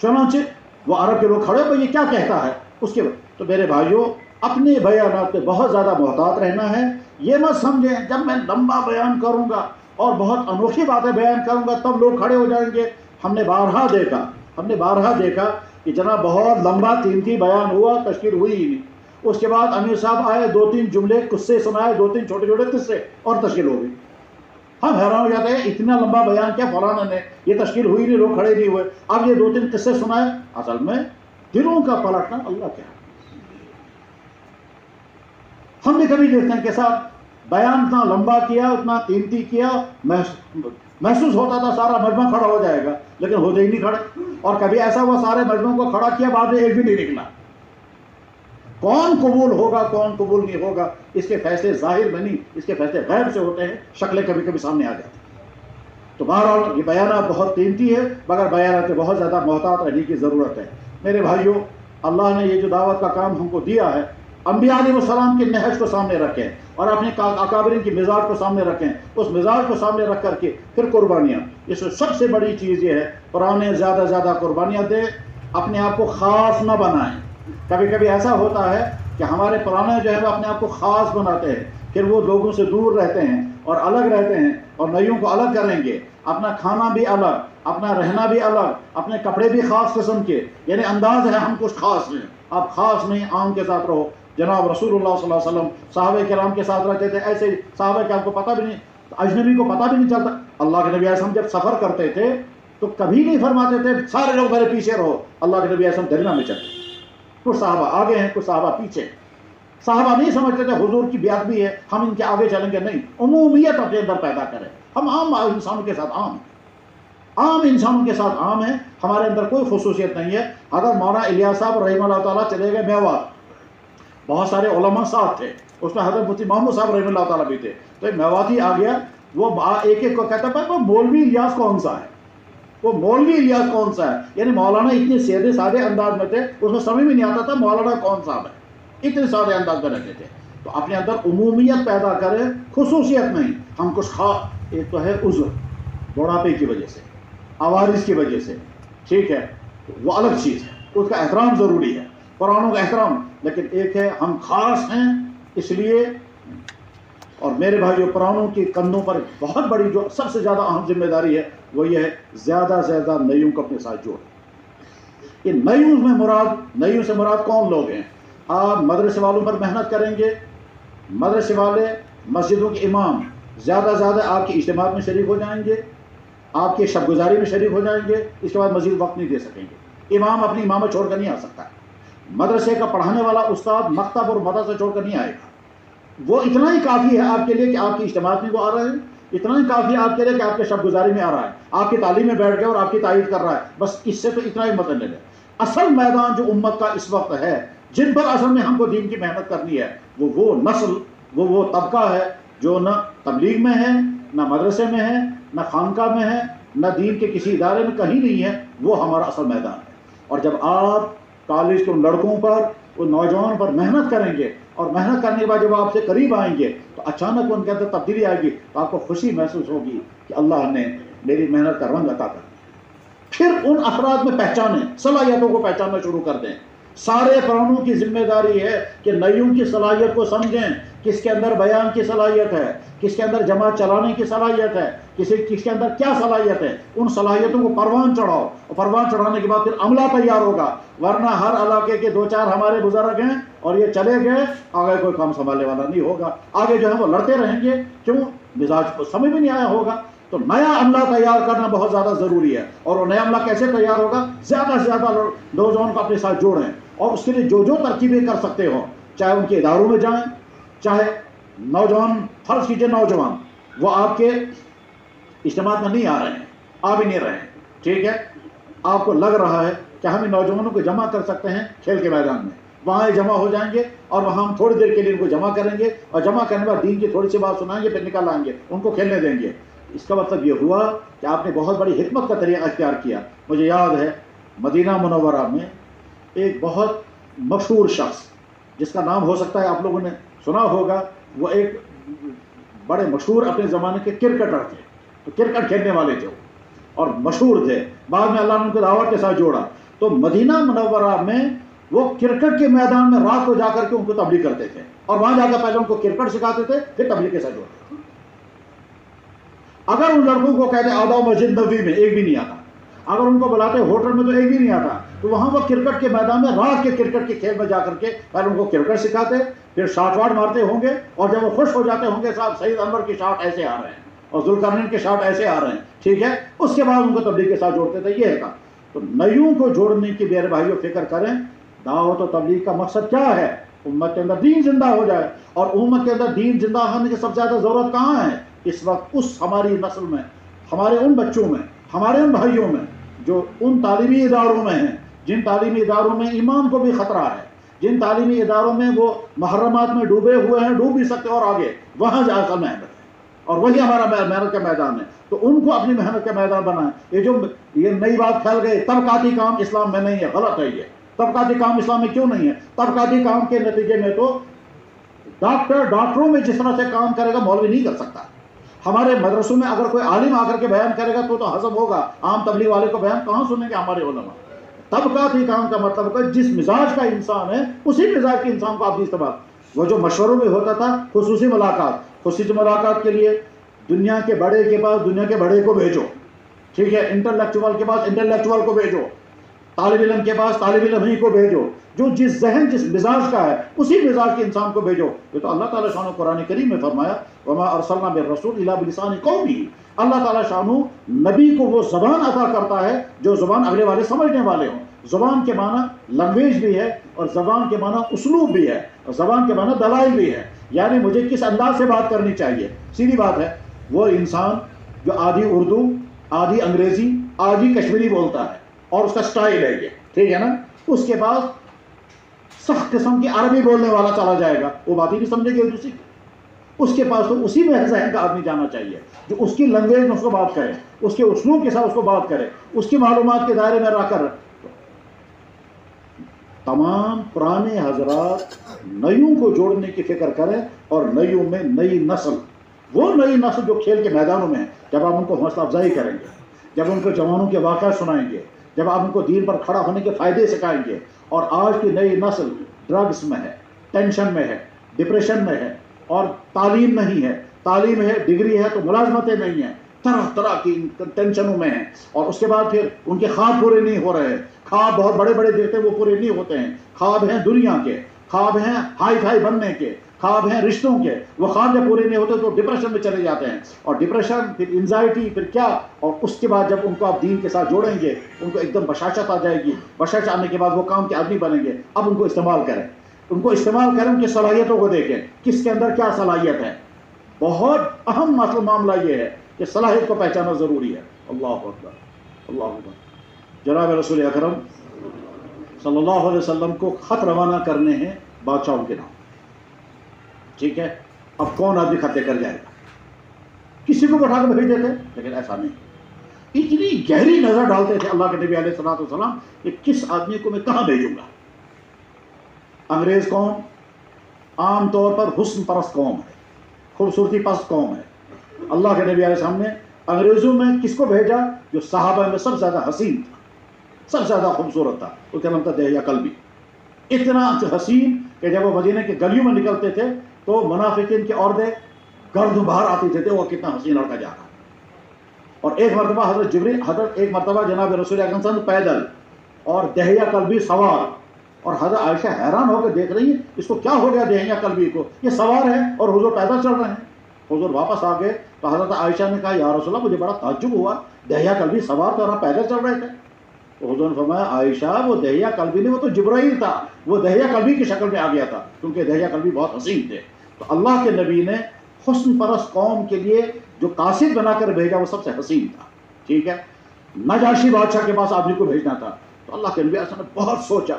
چنانچہ وہ عرب کے لوگ کھڑے ہو یہ کیا کہتا ہے اس کے تو میرے بھائیوں اپنے بیانات پہ بہت زیادہ محتاط رہنا ہے. یہ مت سمجھیں جب میں لمبا بیان کروں گا اور بہت انوکھی باتیں بیان کروں گا تب لوگ کھڑے ہو جائیں گے. ہم نے بارہا دیکھا کہ جناب بہت لمبا قیمتی بیان ہوا, تشکیل ہوئی ہی نہیں. اس کے بعد امیر صاحب آئے, 2-3 جملے قصے سنائے, 2-3 چھوٹے چھوٹے قصے, اور تشکیل ہو گئی. ہم حیران ہو جاتے ہیں اتنا لمبا بیان کیا فلانا نے, یہ تشکیل ہوئی نہیں, لوگ کھڑے نہیں ہوئے. اب یہ 2-3 قصے سنائے. اصل میں دلوں کا پلٹنا اللہ کیا ہے. ہم بھی کبھی دیکھتے ہیں کہ صاحب بیان اتنا لمبا کیا, اتنا قیمتی کیا, محسوس ہوتا تھا سارا مجمع کھڑا ہو جائے گا, لیکن ہوتے ہی نہیں کھڑے. اور کبھی ایسا ہوا سارے مجمع کو کھڑا کیا, بعد میں ایک بھی نہیں نکلا. کون قبول ہوگا کون قبول نہیں ہوگا, اس کے فیصلے ظاہر میں نہیں, اس کے فیصلے غیب سے ہوتے ہیں, شکلیں کبھی کبھی سامنے آ جاتی ہیں. تو بہرحال یہ بیانات بہت قیمتی ہے, مگر بیانات سے بہت زیادہ محتاط رہنے کی ضرورت ہے. میرے بھائیوں اللہ نے یہ جو دعوت کا کام ہم کو دیا ہے انبیاء علیہ السلام کے نہج کو سامنے رکھیں اور اپنے اکابرین کی مزاج کو سامنے رکھیں، اس مزاج کو سامنے رکھ کر کے پھر قربانیاں. اس میں سب سے بڑی چیز یہ ہے پرانے زیادہ زیادہ قربانیاں دیں، اپنے آپ کو خاص نہ بنائیں. کبھی کبھی ایسا ہوتا ہے کہ ہمارے پرانے جو ہے وہ اپنے آپ کو خاص بناتے ہیں، پھر وہ لوگوں سے دور رہتے ہیں اور الگ رہتے ہیں اور نئیوں کو الگ کریں گے. اپنا کھانا بھی الگ، اپنا رہنا بھی الگ، اپنے کپڑے بھی خاص قسم کے، یعنی انداز ہے ہم کچھ خاص ہیں. آپ خاص نہیں، عام کے ساتھ رہو. جناب رسول اللہ صلی اللہ علیہ وسلم صحابہ کرام کے ساتھ رہتے تھے، ایسے صحابہ کہ آپ کو پتہ بھی نہیں، اجنبی کو پتہ بھی نہیں چلتا. اللہ کے نبی اعظم جب سفر کرتے تھے تو کبھی نہیں فرماتے تھے سارے لوگ میرے پیچھے رہو. اللہ کے نبی اعظم درمیان میں چلتے، کچھ صحابہ آگے ہیں، کچھ صحابہ پیچھے. صحابہ نہیں سمجھتے تھے حضور کی بیعت بھی ہے ہم ان کے آگے چلیں گے، نہیں، عمومیت اپنے اندر پیدا کریں. ہم عام انسانوں کے ساتھ عام انسانوں کے ساتھ عام ہیں، ہمارے اندر کوئی خصوصیت نہیں ہے. اگر مولانا الیاس صاحب رحمہ اللہ تعالیٰ چلے گئے میوات، بہت سارے علماء ساتھ تھے، اس میں حضرت مفتی محمود صاحب رحمہ اللہ تعالیٰ بھی تھے. تو ایک میواتی آ گیا، وہ ایک ایک کو کہتا ہے وہ مولوی الیاس کون سا ہے، وہ مولوی الیاس کون سا ہے. یعنی مولانا اتنے سیدھے سادے انداز میں تھے، اس میں سمجھ میں نہیں آتا تھا مولانا کون صاحب ہے، اتنے سادے انداز میں رہتے تھے. تو اپنے اندر عمومیت پیدا کرے، خصوصیت نہیں. ہم کچھ خاص، ایک تو ہے عذر بڑھاپے کی وجہ سے، عوارض کی وجہ سے، ٹھیک ہے، وہ الگ چیز ہے، اس کا احترام ضروری ہے، قرآنوں کا احترام. لیکن ایک ہے ہم خاص ہیں اس لیے. اور میرے بھائیو، قرآنوں کی کندھوں پر بہت بڑی جو سب سے زیادہ اہم ذمہ داری ہے وہ یہ ہے زیادہ سے زیادہ نئیوں کو اپنے ساتھ جوڑیں. یہ نئیوں سے مراد کون لوگ ہیں؟ آپ مدرسے والوں پر محنت کریں گے، مدرسے والے، مسجدوں کے امام زیادہ سے زیادہ آپ کی اجتماعات میں شریک ہو جائیں گے، آپ کی شب گزاری میں شریک ہو جائیں گے. اس کے بعد مزید وقت نہیں دے سکیں گے. امام اپنی امامت چھوڑ کر نہیں آ سکتا. مدرسے کا پڑھانے والا استاد مکتب اور مدرسہ چھوڑ کر نہیں آئے گا. وہ اتنا ہی کافی ہے آپ کے لیے کہ آپ کی اجتماعات میں وہ آ رہے ہیں، اتنا ہی کافی ہے آپ کے لیے کہ آپ کے شب گزاری میں آ رہا ہے، آپ کی تعلیم میں بیٹھ گیا اور آپ کی تائید کر رہا ہے. بس اس سے تو اتنا ہی مطلب لے لیں. اصل میدان جو امت کا اس وقت ہے، جن پر اصل میں ہم کو دین کی محنت کرنی ہے، وہ نسل، وہ طبقہ ہے جو نہ تبلیغ میں ہے، نہ مدرسے میں ہے، نہ خانقاہ میں ہے، نہ دین کے کسی ادارے میں کہیں نہیں ہے. وہ ہمارا اصل میدان ہے. اور جب آپ کالج کے ان لڑکوں پر، ان نوجوان پر محنت کریں گے اور محنت کرنے کے بعد جب آپ سے قریب آئیں گے تو اچانک ان کے اندر تبدیلی آئے گی، تو آپ کو خوشی محسوس ہوگی کہ اللہ نے میری محنت کا رنگ عطا کر دیا. پھر ان افراد میں پہچانیں، صلاحیتوں کو پہچاننا شروع کر دیں. سارے قرآنوں کی ذمہ داری ہے کہ نئیوں کی صلاحیت کو سمجھیں، کس کے اندر بیان کی صلاحیت ہے، کس کے اندر جماعت چلانے کی صلاحیت ہے، کس کے اندر کیا صلاحیت ہے. ان صلاحیتوں کو پروان چڑھاؤ، اور پروان چڑھانے کے بعد پھر عملہ تیار ہوگا. ورنہ ہر علاقے کے 2-4 ہمارے بزرگ ہیں اور یہ چلے گئے، آگے کوئی کام سنبھالنے والا نہیں ہوگا. آگے جو ہے وہ لڑتے رہیں گے. کیوں؟ مزاج کو سمجھ میں نہیں آیا ہوگا. تو نیا عملہ تیار کرنا بہت زیادہ ضروری ہے. اور وہ نیا عملہ کیسے تیار ہوگا؟ زیادہ سے زیادہ نوجوان کو اپنے ساتھ جوڑیں، اور اس کے لیے جو ترکیبیں کر سکتے ہو، چاہے ان کے اداروں میں جائیں، چاہے نوجوان، فرض کیجئے نوجوان وہ آپ کے اجتماعات میں نہیں آ رہے ہیں، آ بھی نہیں رہے ہیں، ٹھیک ہے، آپ کو لگ رہا ہے کہ ہم ان نوجوانوں کو جمع کر سکتے ہیں کھیل کے میدان میں، وہاں جمع ہو جائیں گے اور وہاں ہم تھوڑی دیر کے لیے ان کو جمع کریں گے، اور جمع کرنے کے بعد دین کی تھوڑی سی بات سنائیں گے، پھر نکال آئیں گے، ان کو کھیلنے دیں گے. اس کا مطلب یہ ہوا کہ آپ نے بہت بڑی حکمت کا طریقہ اختیار کیا. مجھے یاد ہے مدینہ منورہ میں ایک بہت مشہور شخص جس کا نام ہو سکتا ہے آپ لوگوں نے سنا ہوگا، وہ ایک بڑے مشہور اپنے زمانے کے کرکٹر تھے، تو کرکٹ کھیلنے والے تھے اور مشہور تھے. بعد میں اللہ نے ان کو دعوت کے ساتھ جوڑا. تو مدینہ منورہ میں وہ کرکٹ کے میدان میں رات کو جا کر کے ان کو تبلیغ کرتے تھے، اور وہاں جا کر پہلے ان کو کرکٹ سکھاتے تھے، پھر تبلیغ کے ساتھ جوڑتے تھے. اگر ان لڑکوں کو کہتے آدھا مسجد نبوی میں، ایک بھی نہیں آتا. اگر ان کو بلاتے ہوٹل میں تو ایک بھی نہیں آتا. تو وہاں وہ کرکٹ کے میدان میں رات کے کرکٹ کے کھیل میں جا کر کے پہلے ان کو کرکٹ سکھاتے، پھر شاٹ واٹ مارتے ہوں گے، اور جب وہ خوش ہو جاتے ہوں گے صاحب سعید انور کی شاٹ ایسے آ رہے ہیں اور ذوالقرنین کے شاٹ ایسے آ رہے ہیں، ٹھیک ہے، اس کے بعد ان کو تبلیغ کے ساتھ جوڑتے تھے. یہ ہے کام. تو نئیوں کو جوڑنے کی میرے بھائیوں فکر کریں. دعوت و تبلیغ کا مقصد کیا ہے؟ امت کے اندر دین زندہ ہو جائے. اور امت کے اندر دین زندہ ہونے کی سب سے زیادہ ضرورت کہاں ہے اس وقت؟ اس ہماری نسل میں، ہمارے ان بچوں میں، ہمارے ان بھائیوں میں جو ان تعلیمی اداروں میں ہیں جن تعلیمی اداروں میں ایمان کو بھی خطرہ ہے، جن تعلیمی اداروں میں وہ محرمات میں ڈوبے ہوئے ہیں، ڈوب بھی سکتے اور آگے، وہاں جا کر محنت ہے، اور وہی ہمارا محنت کا میدان ہے. تو ان کو اپنی محنت کا میدان بنائیں. یہ جو یہ نئی بات پھیل گئی طبقاتی کام اسلام میں نہیں ہے، غلط ہے. یہ طبقاتی کام اسلام میں کیوں نہیں ہے؟ طبقاتی کام کے نتیجے میں تو ڈاکٹروں میں جس طرح سے کام کرے گا مولوی نہیں کر سکتا. ہمارے مدرسوں میں اگر کوئی عالم آ کر کے بیان کرے گا تو حسب ہوگا. عام تبلیغ والے کو بیان کہاں سنیں گے ہمارے علماء؟ طبقاتی کام کا مطلب ہوگا جس مزاج کا انسان ہے اسی مزاج کے انسان کو آپ بھی استعمال. وہ جو مشوروں میں ہوتا تھا خصوصی ملاقات کے لیے دنیا کے بڑے کے پاس دنیا کے بڑے کو بھیجو، ٹھیک ہے، انٹلیکچوئل کے پاس انٹلیکچوئل کو بھیجو، طالب علم کے پاس طالب علم ہی کو بھیجو، جو جس ذہن جس مزاج کا ہے اسی مزاج کے انسان کو بھیجو. یہ تو اللہ تعالیٰ شانہ قرآن کریم میں فرمایا وما ارسلنا بالرسول الا بلسان قومه. اللہ تعالیٰ شانہ نبی کو وہ زبان عطا کرتا ہے جو زبان اگلے والے سمجھنے والے ہوں. زبان کے معنی لینگویج بھی ہے اور زبان کے معنی اسلوب بھی ہے اور زبان کے معنی دلائل بھی ہے. یعنی مجھے کس انداز سے بات کرنی چاہیے. سیدھی بات ہے، وہ انسان جو آدھی اردو آدھی انگریزی آدھی کشمیری بولتا ہے اور اس کا سٹائل ہے یہ، ٹھیک ہے نا، اس کے بعد سخت قسم کی عربی بولنے والا چلا جائے گا، وہ بات ہی نہیں سمجھے گی ایک دوسری. اس کے پاس تو اسی میں ذہن کا آدمی جانا چاہیے جو اس کی لینگویج میں اس کو بات کرے، اس کے اسلوب کے ساتھ اس کو بات کرے، اس کی معلومات کے دائرے میں رہ کر. تمام پرانے حضرات نیوں کو جوڑنے کی فکر کریں اور نیوں میں نئی نسل، وہ نئی نسل جو کھیل کے میدانوں میں ہے، جب آپ ان کو حوصلہ افزائی کریں گے، جب ان کو جوانوں کے واقعات سنائیں گے، جب آپ ان کو دین پر کھڑا ہونے کے فائدے سکھائیں گے. اور آج کی نئی نسل ڈرگس میں ہے، ٹینشن میں ہے، ڈپریشن میں ہے اور تعلیم نہیں ہے. تعلیم ہے، ڈگری ہے تو ملازمتیں نہیں ہیں، طرح طرح کی ٹینشنوں میں ہیں. اور اس کے بعد پھر ان کے خواب پورے نہیں ہو رہے ہیں. خواب بہت بڑے بڑے دیکھتے وہ پورے نہیں ہوتے ہیں. خواب ہیں دنیا کے، خواب ہیں ہائی فائی بننے کے، خواب ہیں رشتوں کے. وہ خواب جب پورے نہیں ہوتے تو ڈپریشن میں چلے جاتے ہیں. اور ڈپریشن پھر انزائٹی پھر کیا. اور اس کے بعد جب ان کو آپ دین کے ساتھ جوڑیں گے ان کو ایک دم بشاشت آ جائے گی. بشاشت آنے کے بعد وہ کام کے آدمی بنیں گے. اب ان کو استعمال کریں، ان کو استعمال کریں، ان کی صلاحیتوں کو دیکھیں کس کے اندر کیا صلاحیت ہے. بہت اہم معاملہ یہ ہے کہ صلاحیت کو پہچانا ضروری ہے. اللہ اکبر، اللہ اکبر. جناب رسول اکرم صلی اللہ علیہ وسلم کو خط روانہ کرنے ہیں بادشاہوں کے نام، ٹھیک ہے. اب کون آدمی خط لے کر جائے گا؟ کسی کو بٹھا کر بھیج دیتے، لیکن ایسا نہیں. اتنی گہری نظر ڈالتے تھے اللہ کے نبی علیہ الصلوۃ والسلام کہ کس آدمی کو میں کہاں بھیجوں گا. انگریز قوم عام طور پر حسن پرست قوم ہے، خوبصورتی پرست قوم ہے. اللہ کے نبی علیہ السلام نے انگریزوں میں کس کو بھیجا؟ جو صحابہ میں سب سے زیادہ حسین تھا، سب سے زیادہ خوبصورت تھا. اس کا نام تھا دہیہ کلبی. اتنا حسین کہ جب وہ مدینہ کے گلیوں میں نکلتے تھے تو منافقین کی عورتیں گرد باہر آتی تھے، وہ کتنا حسین لڑکا جا رہا. اور ایک مرتبہ حضرت ایک مرتبہ جناب رسول اکرم صلی اللہ علیہ وسلم پیدل اور دہیہ کلبی سوار، اور حضرت عائشہ حیران ہو کے دیکھ رہی ہے اس کو کیا ہو گیا دہیہ کلبی کو، یہ سوار ہے اور حضور پیدل چل رہے ہیں. حضور واپس آ گئے تو حضرت عائشہ نے کہا یا رسول اللہ مجھے بڑا تعجب ہوا، دہیہ کلبی سوار تو پیدل چل رہے تھے. تو حضور نے فرمایا عائشہ وہ دہیہ کلبی نہیں، وہ تو جبرائیل تھا، وہ دہیہ کلبی کی شکل میں آ گیا تھا کیونکہ دہیہ کلبی بہت حسین تھے. تو اللہ کے نبی نے حسن پرست قوم کے لیے جو قاصد بنا کر بھیجا وہ سب سے حسین تھا، ٹھیک ہے. نجاشی بادشاہ کے پاس آدمی کو بھیجنا تھا تو اللہ کے نبی نے بہت سوچا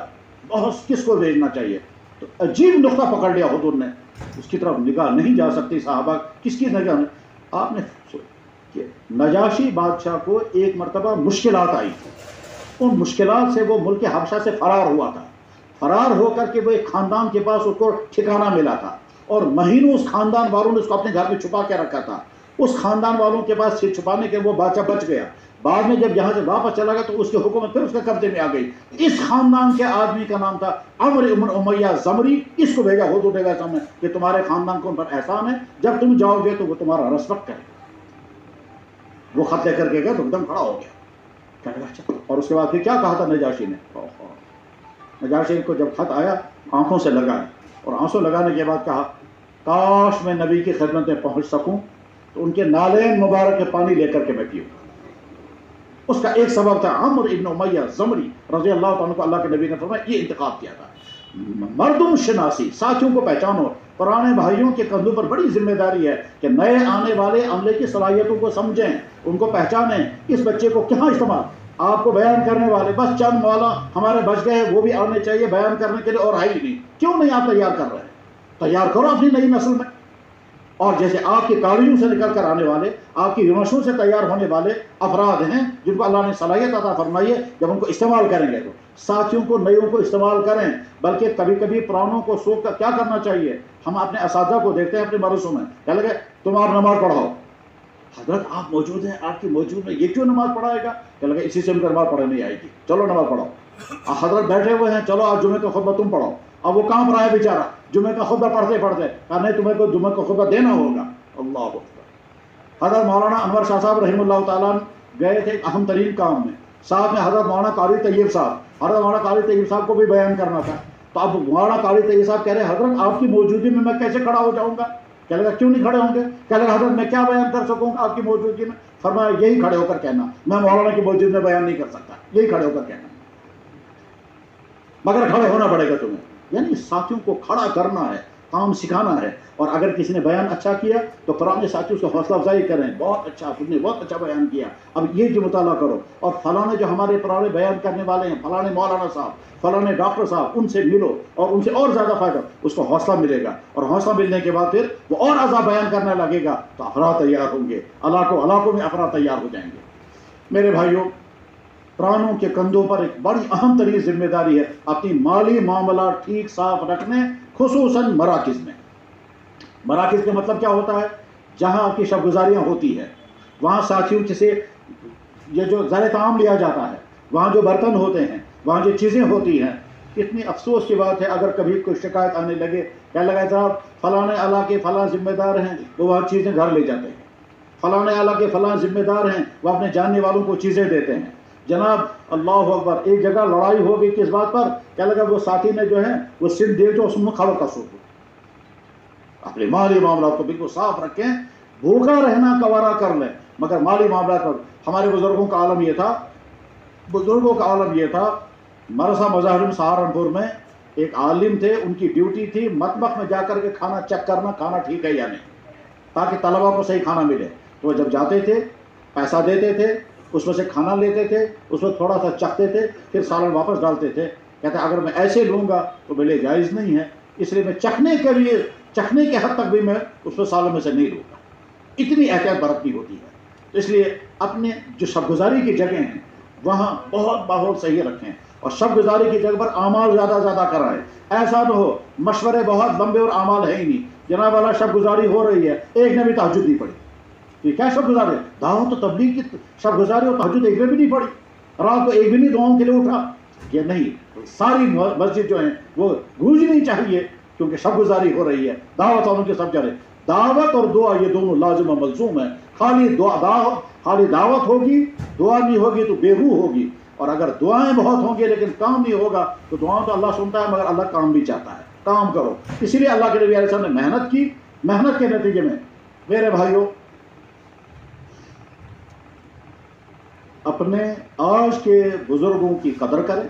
بہت کس کو بھیجنا چاہیے. تو عجیب نقطہ پکڑ لیا حضور نے، اس کی طرف نگاہ نہیں جا سکتی صحابہ، کس کی نگاہ میں آپ نے کہ نجاشی بادشاہ کو ایک مرتبہ مشکلات آئی تھی. ان مشکلات سے وہ ملک حبشہ سے فرار ہوا تھا. فرار ہو کر کے وہ ایک خاندان کے پاس اس کو ٹھکانہ ملا تھا اور مہینوں اس خاندان والوں نے اس کو اپنے گھر میں چھپا کے رکھا تھا. اس خاندان والوں کے پاس چھپانے کے وہ بادشاہ بچ گیا. بعد میں جب یہاں سے واپس چلا گیا تو اس کی حکومت پھر اس کے قبضے میں آ گئی. اس خاندان کے آدمی کا نام تھا عمرو بن امیہ زمری. اس کو بھیجا حضور نے سامنے کہ تمہارے خاندان کو ان پر احسان ہے، جب تم جاؤ گے تو وہ تمہارا ریسپیکٹ کرے گا. وہ خط لے کر کے گیا تو ایک دم کھڑا ہو گیا. اور اس کے بعد پھر کیا کہا تھا نجاشی نے؟ نجاشی کو جب خط آیا آنکھوں سے لگائے اور آنسو لگانے کے بعد کہا کاش میں نبی کی خدمت میں پہنچ سکوں تو ان کے نالین مبارک کے پانی لے کر کے میں پیوں. اس کا ایک سبب تھا عمرو ابن امیہ زمری رضی اللہ تعالیٰ کو اللہ کے نبی نے فرمایا یہ انتخاب کیا تھا. مردم شناسی، ساتھیوں کو پہچانو. پرانے بھائیوں کے کندھوں پر بڑی ذمہ داری ہے کہ نئے آنے والے عملے کی صلاحیتوں کو سمجھیں، ان کو پہچانیں. اس بچے کو کہاں استعمال، آپ کو بیان کرنے والے بس چند مولا ہمارے بچ گئے، وہ بھی آنے چاہیے بیان کرنے کے لیے اور آئی نہیں. کیوں نہیں آپ تیار کر رہے ہیں؟ تیار کرو اپنی نئی نسل میں. اور جیسے آپ کے کالجوں سے نکل کر آنے والے، آپ کی یونیورسٹیوں سے تیار ہونے والے افراد ہیں جن کو اللہ نے صلاحیت عطا فرمائی ہے، جب ان کو استعمال کریں گے تو ساتھیوں کو نئیوں کو استعمال کریں، بلکہ کبھی کبھی پرانوں کو سوچ کر کیا کرنا چاہیے. ہم اپنے اساتذہ کو دیکھتے ہیں اپنے مدرسوں میں، کیا لگے تمہارا نماز پڑھاؤ. حضرت آپ موجود ہیں، آپ کی موجود میں یہ کیوں نماز پڑھائے گا؟ کیا لگے اسی سے ان کو نماز پڑھنے نہیں آئے گی، چلو نماز پڑھاؤ. حضرت بیٹھے ہوئے ہیں، چلو آج جمعے کا خطبہ تم پڑھاؤ. اب وہ کہاں پر آیا بیچارہ جمعے کا خطبہ پڑھتے پڑھتے، کہا نہیں تمہیں کو جمعے کا خطبہ دینا ہوگا. اللہ اکبر. حضرت مولانا انور شاہ صاحب رحمہ اللہ تعالیٰ گئے تھے اہم ترین کام میں، ساتھ میں حضرت مولانا قاری طیب صاحب. حضرت مولانا قاری طیب صاحب کو بھی بیان کرنا تھا. تو اب مولانا قاری طیب صاحب کہہ رہے حضرت آپ کی موجودگی میں کیسے کھڑا ہو جاؤں گا؟ کہہ لگا کیوں نہیں کھڑے ہوں گے؟ کہہ لگا حضرت میں کیا بیان کر سکوں گا آپ کی موجودگی میں؟ فرمایا یہی کھڑے ہو کر کہنا، میں مولانا کی موجودگی میں بیان نہیں کر سکتا، یہی کھڑے ہو کر کہنا، مگر کھڑے ہونا پڑے گا تمہیں. یعنی ساتھیوں کو کھڑا کرنا ہے، کام سکھانا ہے. اور اگر کسی نے بیان اچھا کیا تو پرانے ساتھیوں سے حوصلہ افزائی کریں، بہت اچھا، تم نے بہت اچھا بیان کیا، اب یہ جو مطالعہ کرو. اور فلانے جو ہمارے پرانے بیان کرنے والے ہیں، فلانے مولانا صاحب، فلانے ڈاکٹر صاحب، ان سے ملو اور ان سے اور زیادہ فائدہ، اس کو حوصلہ ملے گا. اور حوصلہ ملنے کے بعد پھر وہ اور ازا بیان کرنے لگے گا تو افراد تیار ہوں گے، علاقوں میں افراد تیار ہو جائیں گے. میرے بھائیوں، پرانوں کے کندھوں پر ایک بڑی اہم ترین ذمہ داری ہے اپنی مالی معاملات ٹھیک صاف رکھنے، خصوصاً مراکز میں. مراکز کا مطلب کیا ہوتا ہے؟ جہاں آپ کی شب گزاریاں ہوتی ہے، وہاں ساتھیوں سے یہ جو زر تعام لیا جاتا ہے، وہاں جو برتن ہوتے ہیں، وہاں جو چیزیں ہوتی ہیں. کتنی افسوس کی بات ہے اگر کبھی کوئی شکایت آنے لگے، کیا لگا صاحب فلاں علاقے فلاں ذمہ دار ہیں وہ وہاں چیزیں گھر لے جاتے ہیں، فلاں علاقے فلاں ذمہ دار ہیں وہ اپنے جاننے والوں کو چیزیں دیتے ہیں. جناب اللہ اکبر، ایک جگہ لڑائی ہو گئی کس بات پر؟ کیا لگا وہ ساتھی نے جو ہے وہ سن دے جو اس میں کھڑا کا سوچو. اپنے مالی معاملات کو بالکل صاف رکھیں، بھوکا رہنا گوارا کر لیں مگر مالی معاملات پر. ہمارے بزرگوں کا عالم یہ تھا، مرسا مظاہرین سہارنپور میں ایک عالم تھے، ان کی ڈیوٹی تھی مطبخ میں جا کر کے کھانا چیک کرنا، کھانا ٹھیک ہے یا نہیں، تاکہ طلبا کو صحیح کھانا ملے. تو جب جاتے تھے پیسہ دیتے تھے، اس میں سے کھانا لیتے تھے، اس میں تھوڑا سا چکھتے تھے، پھر سالن واپس ڈالتے تھے. کہتے اگر میں ایسے لوں گا تو میرے لیے جائز نہیں ہے، اس لیے میں چکھنے کے حد تک بھی میں اس میں سالن میں سے نہیں لوں گا. اتنی احتیاط برتنی ہوتی ہے. تو اس لیے اپنے جو شب گزاری کی جگہ ہیں وہاں بہت ماحول صحیح رکھیں، اور شب گزاری کی جگہ پر اعمال زیادہ کرائیں. ایسا نہ ہو مشورے بہت لمبے اور اعمال ہے ہی نہیں. جناب والا شب گزاری ہو رہی ہے، ایک نے بھی تہجد نہیں پڑھی. یہ کیا شب گزارے؟ دعوت و تبلیغ کی شب گزاری اور تہجد ایک نے بھی نہیں پڑھی، رات کو ایک بھی نہیں دعاؤں کے لیے اٹھا. یہ نہیں، ساری مسجد جو ہیں وہ گونجنی چاہیے کیونکہ شب گزاری ہو رہی ہے، دعوت والوں کے سب چلے. دعوت اور دعا یہ دونوں لازم و ملزوم ہیں. خالی دعوت ہوگی، دعا نہیں ہوگی تو بے روح ہوگی. اور اگر دعائیں بہت ہوں گی لیکن کام نہیں ہوگا تو دعاؤں تو اللہ سنتا ہے مگر اللہ کام بھی چاہتا ہے. کام کرو. اسی لیے اللہ کے نبی علیہ السلام نے محنت کی. محنت کے نتیجے میں میرے بھائیوں اپنے آج کے بزرگوں کی قدر کریں،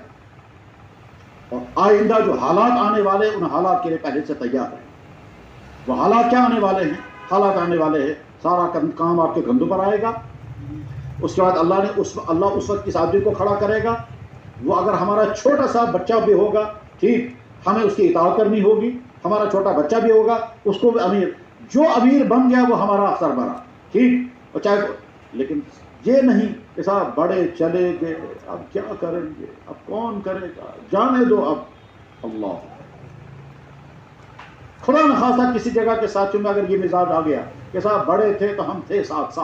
اور آئندہ جو حالات آنے والے ان حالات کے لیے پہلے سے تیار رہیں. وہ حالات کیا آنے والے ہیں؟ حالات آنے والے ہیں سارا کام آپ کے کندھوں پر آئے گا. اس کے بعد اللہ اس وقت کس آدمی کو کھڑا کرے گا؟ وہ اگر ہمارا چھوٹا سا بچہ بھی ہوگا، ٹھیک، ہمیں اس کی اطاعت کرنی ہوگی. ہمارا چھوٹا بچہ بھی ہوگا، اس کو بھی امیر، جو امیر بن گیا وہ ہمارا سربراہ، ٹھیک. اور چاہے لیکن یہ نہیں کہ صاحب بڑے چلے گئے، اب کیا کریں گے، اب کون کرے گا، جانے دو. اب اللہ خدا نخواستہ کسی جگہ کے ساتھیوں میں اگر یہ مزاج آ گیا کہ صاحب بڑے تھے تو ہم تھے ساتھ،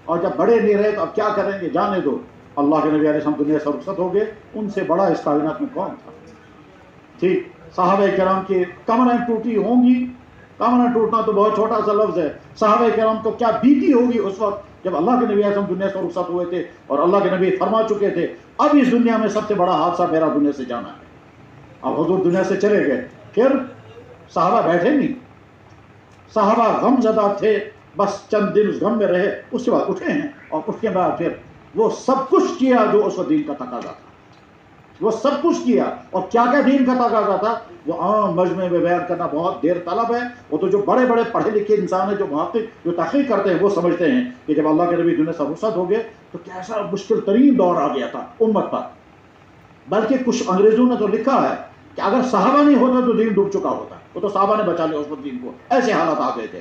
اور جب بڑے نہیں رہے تو اب کیا کریں گے، جانے دو. اللہ کے نبی علیہ السلام دنیا سے رخصت ہو گئے، ان سے بڑا اس کائنات میں کون تھا؟ ٹھیک. صحابہ کرام کی کمریں ٹوٹی ہوں گی. کمریں ٹوٹنا تو بہت چھوٹا سا لفظ ہے. صحابہ کرام کو کیا بیتی ہوگی اس وقت جب اللہ کے نبی علیہ السلام دنیا سے رخصت ہوئے تھے اور اللہ کے نبی فرما چکے تھے اب اس دنیا میں سب سے بڑا حادثہ میرا دنیا سے جانا ہے. اب حضور دنیا سے چلے گئے، پھر صحابہ بیٹھے نہیں، صحابہ غم زدہ تھے، بس چند دن اس غم میں رہے، اس کے بعد اٹھے ہیں. اور اس کے بعد پھر وہ سب کچھ کیا جو اس وقت دین کا تقاضا تھا. وہ سب کچھ کیا. اور کیا کیا دین کا تقاضا تھا وہ عام مجمع میں بیان کرنا بہت دیر طلب ہے. وہ تو جو بڑے بڑے پڑھے لکھے انسان ہیں، جو محقق، جو تحقیق کرتے ہیں، وہ سمجھتے ہیں کہ جب اللہ کے نبی دنیا سے رخصت ہو گئے تو کیسا مشکل ترین دور آ گیا تھا امت پر. بلکہ کچھ انگریزوں نے تو لکھا ہے کہ اگر صحابہ نہیں ہوتا تو دین ڈوب چکا ہوتا. وہ تو صحابہ نے بچا لیا اس وقت دین کو، ایسے حالات آ گئے تھے.